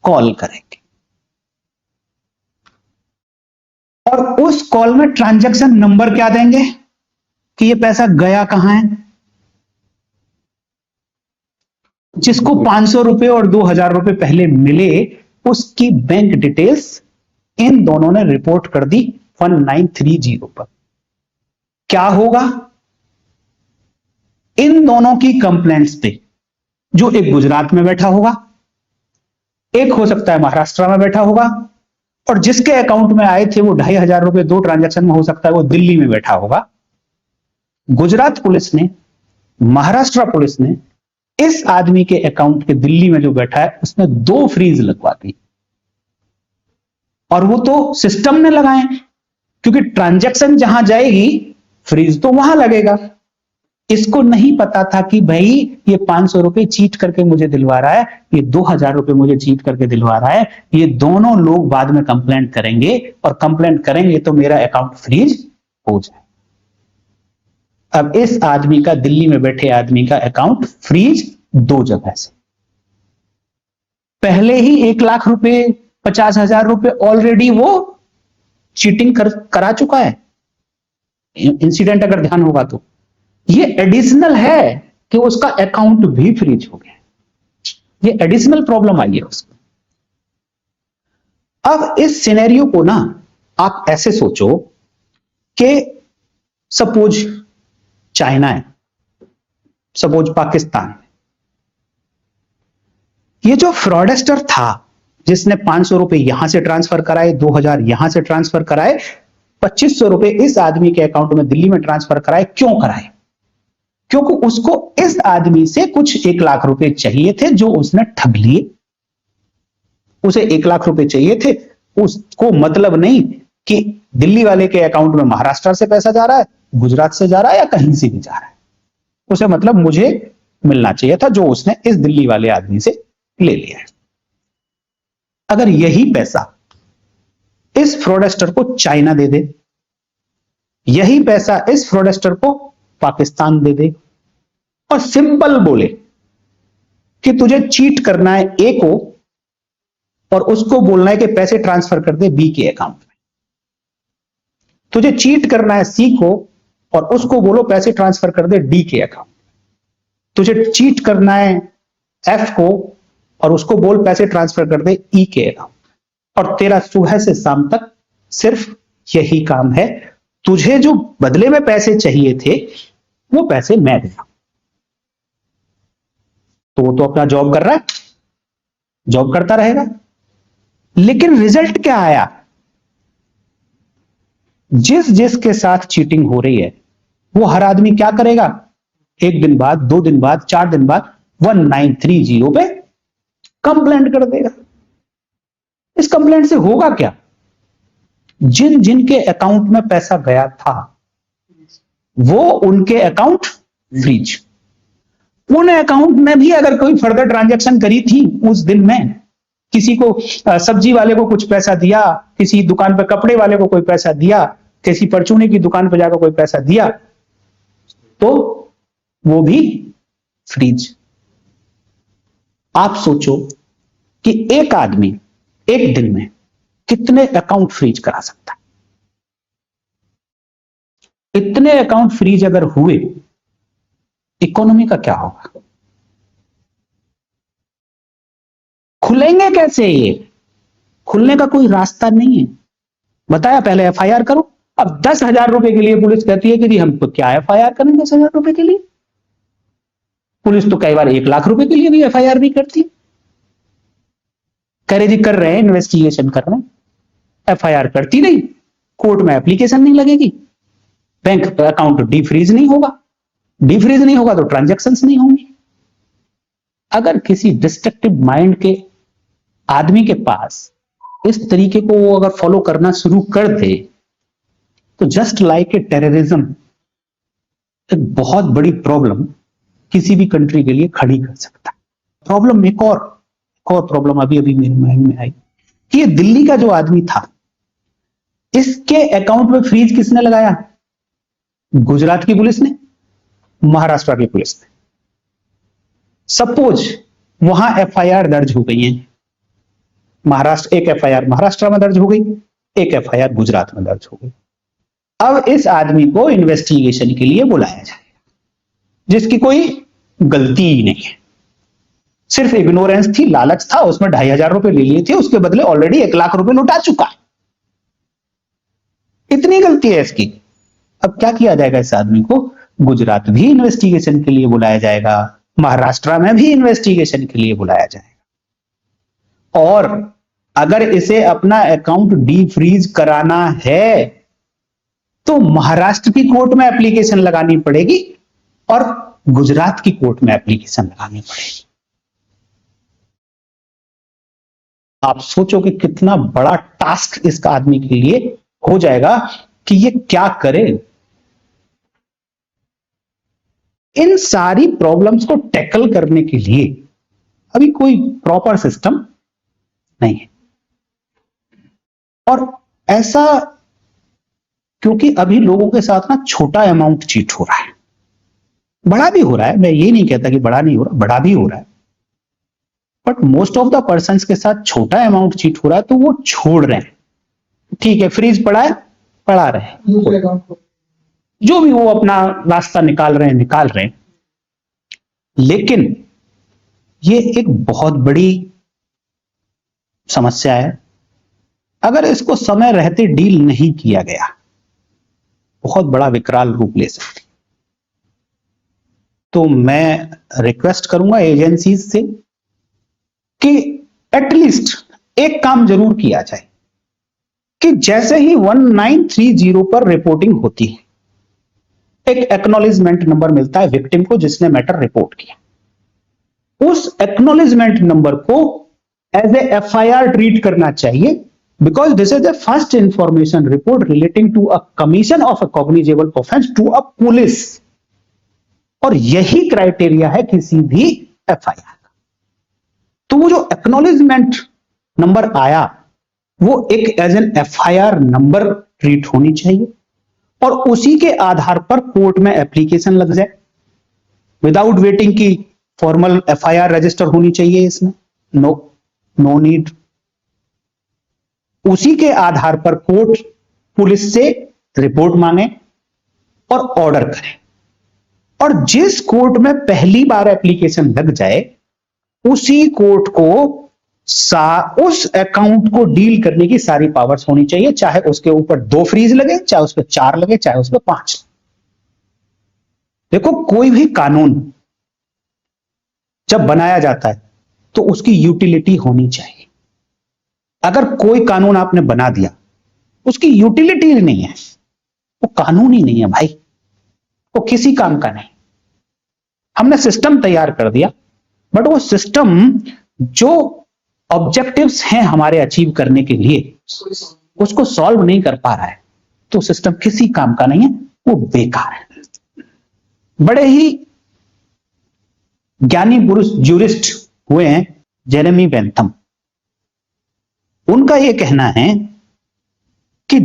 कॉल करेंगे और उस कॉल में ट्रांजैक्शन नंबर क्या देंगे कि ये पैसा गया कहां है। जिसको 500 रुपए और 2,000 रुपए पहले मिले उसकी बैंक डिटेल्स इन दोनों ने रिपोर्ट कर दी 1930 पर। क्या होगा? इन दोनों की कंप्लेंट्स पे, जो एक गुजरात में बैठा होगा, एक हो सकता है महाराष्ट्र में बैठा होगा, और जिसके अकाउंट में आए थे वो 2,500 रुपए 2 ट्रांजैक्शन में, हो सकता है वो दिल्ली में बैठा होगा। गुजरात पुलिस ने, महाराष्ट्र पुलिस ने इस आदमी के अकाउंट के दिल्ली में जो बैठा है उसमें 2 फ्रीज लगवा दी, और वो तो सिस्टम ने लगाए क्योंकि ट्रांजैक्शन जहां जाएगी फ्रीज तो वहां लगेगा। इसको नहीं पता था कि भाई ये 500 रुपए चीट करके मुझे दिलवा रहा है, ये 2,000 रुपए मुझे चीट करके दिलवा रहा है। ये दोनों लोग बाद में कंप्लेंट करेंगे और कंप्लेंट करेंगे तो मेरा अकाउंट फ्रीज हो जाए। अब इस आदमी का, दिल्ली में बैठे आदमी का अकाउंट फ्रीज 2 जगह से। पहले ही 1 लाख रुपए, 50,000 रुपए ऑलरेडी वो चीटिंग करा चुका है। इंसिडेंट अगर ध्यान होगा तो ये एडिशनल है कि उसका अकाउंट भी फ्रीज हो गया। ये एडिशनल प्रॉब्लम आई है उसको। अब इस सिनेरियो को ना आप ऐसे सोचो कि सपोज चाइना है, सपोज पाकिस्तान है। ये जो फ्रॉडस्टर था जिसने 500 रुपए यहां से ट्रांसफर कराए, 2,000 यहां से ट्रांसफर कराए, 2,500 रुपए इस आदमी के अकाउंट में दिल्ली में ट्रांसफर कराए, क्यों कराए? क्योंकि उसको इस आदमी से कुछ 1 लाख रुपए चाहिए थे जो उसने ठग लिए। उसे 1 लाख रुपए चाहिए थे, उसको मतलब नहीं कि दिल्ली वाले के अकाउंट में महाराष्ट्र से पैसा जा रहा है, गुजरात से जा रहा है या कहीं से भी जा रहा है, उसे मतलब मुझे मिलना चाहिए था जो उसने इस दिल्ली वाले आदमी से ले लिया है। अगर यही पैसा इस फ्रॉडस्टर को चाइना दे दे, यही पैसा इस फ्रॉडस्टर को पाकिस्तान दे दे और सिंपल बोले कि तुझे चीट करना है ए को और उसको बोलना है कि पैसे ट्रांसफर कर दे बी के अकाउंट में, तुझे चीट करना है सी को और उसको बोलो पैसे ट्रांसफर कर दे डी के अकाउंट, तुझे चीट करना है एफ को और उसको बोल पैसे ट्रांसफर कर दे ई के अकाउंट, और तेरा सुबह से शाम तक सिर्फ यही काम है। तुझे जो बदले में पैसे चाहिए थे वो पैसे मैं दूंगा। तो वो तो अपना जॉब कर रहा है, जॉब करता रहेगा, लेकिन रिजल्ट क्या आया? जिस जिसके साथ चीटिंग हो रही है वो हर आदमी क्या करेगा? एक दिन बाद, 2 दिन बाद, 4 दिन बाद 1930 पे कंप्लेंट कर देगा। इस कंप्लेंट से होगा क्या? जिन जिनके अकाउंट में पैसा गया था वो उनके अकाउंट फ्रीज, उन अकाउंट में भी अगर कोई फर्दर ट्रांजैक्शन करी थी उस दिन में, किसी को सब्जी वाले को कुछ पैसा दिया, किसी दुकान पर कपड़े वाले को कोई पैसा दिया, किसी परचूने की दुकान पर जाकर कोई पैसा दिया, तो वो भी फ्रीज। आप सोचो कि एक आदमी एक दिन में कितने अकाउंट फ्रीज करा सकता है? इतने अकाउंट फ्रीज अगर हुए, इकोनॉमी का क्या होगा? खुलेंगे कैसे? ये खुलने का कोई रास्ता नहीं है। बताया पहले एफआईआर करो। अब 10,000 रुपए के लिए पुलिस कहती है कि जी हमको क्या एफआईआर करें 10,000 रुपए के लिए? पुलिस तो कई बार 1 लाख रुपए के लिए भी एफआईआर भी करती। कह रहे जी कर रहे हैं, इन्वेस्टिगेशन कर रहे हैं, एफआईआर करती नहीं, कोर्ट में एप्लीकेशन नहीं लगेगी, बैंक अकाउंट डीफ्रीज नहीं होगा, डीफ्रीज नहीं होगा तो ट्रांजैक्शंस नहीं होंगे। अगर किसी डिस्ट्रक्टिव माइंड के आदमी के पास इस तरीके को वो अगर फॉलो करना शुरू कर दे तो जस्ट लाइक ए टेररिज्म एक बहुत बड़ी प्रॉब्लम किसी भी कंट्री के लिए खड़ी कर सकता है। प्रॉब्लम एक और प्रॉब्लम अभी अभी मेरे माइंड में आई कि ये दिल्ली का जो आदमी था, इसके अकाउंट में फ्रीज किसने लगाया? गुजरात की पुलिस ने, महाराष्ट्र की पुलिस ने। सपोज वहां एफआईआर दर्ज हो गई है, महाराष्ट्र, एक एफआईआर महाराष्ट्र में दर्ज हो गई, एक एफआईआर गुजरात में दर्ज हो गई। अब इस आदमी को इन्वेस्टिगेशन के लिए बुलाया जाएगा, जिसकी कोई गलती ही नहीं है, सिर्फ इग्नोरेंस थी, लालच था, उसमें 2,500 रुपए ले लिए थे, उसके बदले ऑलरेडी 1 लाख रुपए लुटा चुका है। इतनी गलती है इसकी। अब क्या किया जाएगा? इस आदमी को गुजरात भी इन्वेस्टिगेशन के लिए बुलाया जाएगा, महाराष्ट्र में भी इन्वेस्टिगेशन के लिए बुलाया जाएगा, और अगर इसे अपना अकाउंट डीफ्रीज कराना है तो महाराष्ट्र की कोर्ट में एप्लीकेशन लगानी पड़ेगी और गुजरात की कोर्ट में एप्लीकेशन लगानी पड़ेगी। आप सोचो कि कितना बड़ा टास्क इस आदमी के लिए हो जाएगा कि ये क्या करे। इन सारी प्रॉब्लम्स को टैकल करने के लिए अभी कोई प्रॉपर सिस्टम नहीं है, और ऐसा क्योंकि अभी लोगों के साथ ना छोटा अमाउंट चीट हो रहा है, बड़ा भी हो रहा है, मैं ये नहीं कहता कि बड़ा नहीं हो रहा, बड़ा भी हो रहा है, but most of the persons के साथ छोटा अमाउंट चीट हो रहा है तो वो छोड़ रहे हैं। ठीक है, फ्रीज पड़ा है, पड़ा रहे, जो भी वो अपना रास्ता निकाल रहे हैं, लेकिन ये एक बहुत बड़ी समस्या है। अगर इसको समय रहते डील नहीं किया गया, बहुत बड़ा विकराल रूप ले सकती। तो मैं रिक्वेस्ट करूंगा एजेंसीज से कि एटलीस्ट एक काम जरूर किया जाए कि जैसे ही 1930 पर रिपोर्टिंग होती है, एक एक्नॉलेजमेंट नंबर मिलता है विक्टिम को जिसने मैटर रिपोर्ट किया, उस एक्नॉलेजमेंट नंबर को एज ए एफआईआर ट्रीट करना चाहिए because this is the first information report relating to a commission of a cognizable offense to a police, और यही क्राइटेरिया है किसी भी एफआईआर। तो वो जो एक्नॉलेजमेंट नंबर आया वो एक as an FIR number treat होनी चाहिए, और उसी के आधार पर कोर्ट में एप्लीकेशन लग जाए विदाउट वेटिंग की फॉर्मल एफआईआर रजिस्टर होनी चाहिए इसमें। No need. उसी के आधार पर कोर्ट पुलिस से रिपोर्ट मांगे और ऑर्डर करे, और जिस कोर्ट में पहली बार एप्लीकेशन लग जाए उसी कोर्ट को उस अकाउंट को डील करने की सारी पावर्स होनी चाहिए, चाहे उसके ऊपर 2 फ्रीज लगे, चाहे उस पर 4 लगे, चाहे उस पर 5। देखो, कोई भी कानून जब बनाया जाता है तो उसकी यूटिलिटी होनी चाहिए। अगर कोई कानून आपने बना दिया उसकी यूटिलिटी नहीं है, वो कानून ही नहीं है भाई, वो किसी काम का नहीं। हमने सिस्टम तैयार कर दिया, बट वो सिस्टम जो ऑब्जेक्टिव्स हैं हमारे अचीव करने के लिए उसको सॉल्व नहीं कर पा रहा है, तो सिस्टम किसी काम का नहीं है, वो बेकार है। बड़े ही ज्ञानी पुरुष ज्यूरिस्ट हुए हैं जेरेमी बेंथम। उनका यह कहना है कि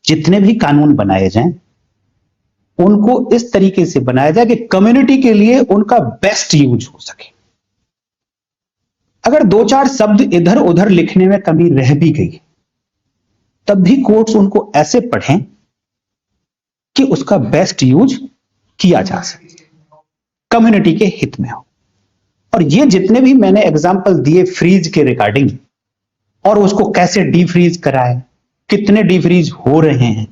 जितने भी कानून बनाए जाएं उनको इस तरीके से बनाया जाए कि कम्युनिटी के लिए उनका बेस्ट यूज हो सके। अगर 2-4 शब्द इधर उधर लिखने में कमी रह भी गई तब भी कोर्ट्स उनको ऐसे पढ़ें कि उसका बेस्ट यूज किया जा सके, कम्युनिटी के हित में हो। और ये जितने भी मैंने एग्जांपल दिए फ्रीज के रिगार्डिंग, और उसको कैसे डीफ्रीज कराए, कितने डीफ्रीज हो रहे हैं,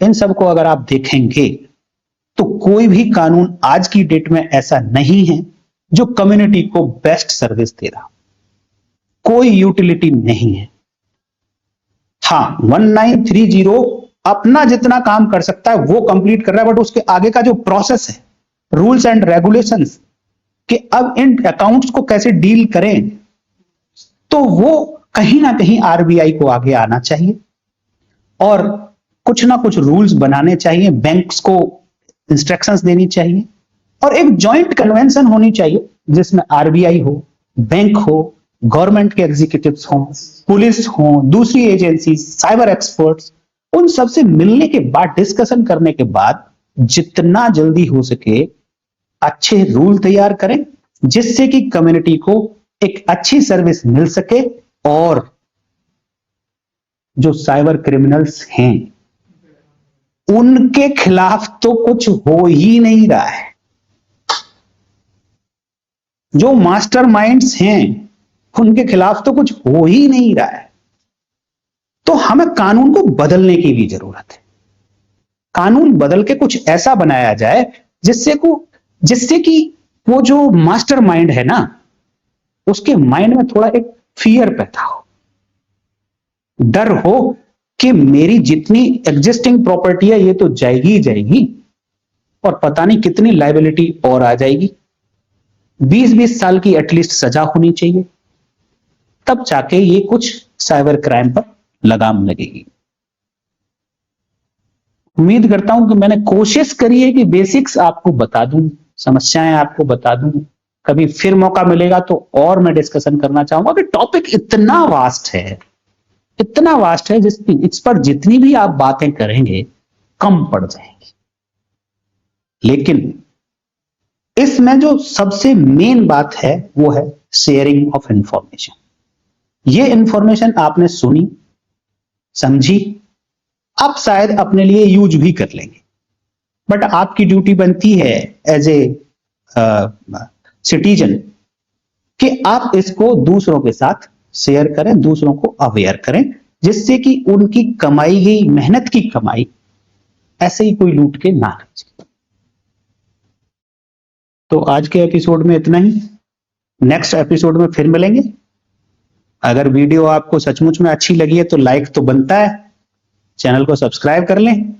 इन सबको अगर आप देखेंगे तो कोई भी कानून आज की डेट में ऐसा नहीं है जो कम्युनिटी को बेस्ट सर्विस दे रहा। कोई यूटिलिटी नहीं है। हाँ, 1930 अपना जितना काम कर सकता है वो कंप्लीट कर रहा है, बट उसके आगे का जो प्रोसेस है, रूल्स एंड रेगुलेशंस कि अब इन अकाउंट्स को कैसे डील करें, तो वो कहीं ना कहीं आरबीआई को आगे आना चाहिए और कुछ ना कुछ रूल्स बनाने चाहिए, बैंक्स को इंस्ट्रक्शंस देनी चाहिए, और एक जॉइंट कन्वेंशन होनी चाहिए जिसमें आरबीआई हो, बैंक हो, गवर्नमेंट के एग्जीक्यूटिव्स हो, पुलिस हो, दूसरी एजेंसी, साइबर एक्सपर्ट्स, उन सबसे मिलने के बाद, डिस्कशन करने के बाद जितना जल्दी हो सके अच्छे रूल तैयार करें जिससे कि कम्युनिटी को एक अच्छी सर्विस मिल सके, और जो साइबर क्रिमिनल्स हैं उनके खिलाफ तो कुछ हो ही नहीं रहा है। जो मास्टरमाइंड्स हैं उनके खिलाफ तो कुछ हो ही नहीं रहा है। तो हमें कानून को बदलने की भी जरूरत है। कानून बदल के कुछ ऐसा बनाया जाए जिससे कि वो जो मास्टरमाइंड है ना, उसके माइंड में थोड़ा एक फियर पैदा हो, डर हो कि मेरी जितनी एग्जिस्टिंग प्रॉपर्टी है ये तो जाएगी ही जाएगी, और पता नहीं कितनी लायबिलिटी और आ जाएगी। 20-20 साल की एटलीस्ट सजा होनी चाहिए, तब जाके ये कुछ साइबर क्राइम पर लगाम लगेगी। उम्मीद करता हूं कि मैंने कोशिश करी है कि बेसिक्स आपको बता दूं, समस्याएं आपको बता दूं। कभी फिर मौका मिलेगा तो और मैं डिस्कशन करना चाहूंगा कि टॉपिक इतना वास्ट है इस पर जितनी भी आप बातें करेंगे कम पड़ जाएंगी। लेकिन इसमें जो सबसे मेन बात है वो है शेयरिंग ऑफ इंफॉर्मेशन। ये इंफॉर्मेशन आपने सुनी, समझी, आप शायद अपने लिए यूज भी कर लेंगे, बट आपकी ड्यूटी बनती है एज ए सिटीजन कि आप इसको दूसरों के साथ शेयर करें, दूसरों को अवेयर करें, जिससे कि उनकी कमाई गई मेहनत की कमाई ऐसे ही कोई लूट के ना ले जाए। तो आज के एपिसोड में इतना ही। नेक्स्ट एपिसोड में फिर मिलेंगे। अगर वीडियो आपको सचमुच में अच्छी लगी है तो लाइक तो बनता है, चैनल को सब्सक्राइब कर लें।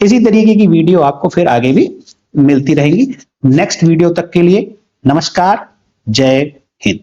इसी तरीके की वीडियो आपको फिर आगे भी मिलती रहेंगी। नेक्स्ट वीडियो तक के लिए नमस्कार, जय हिंद।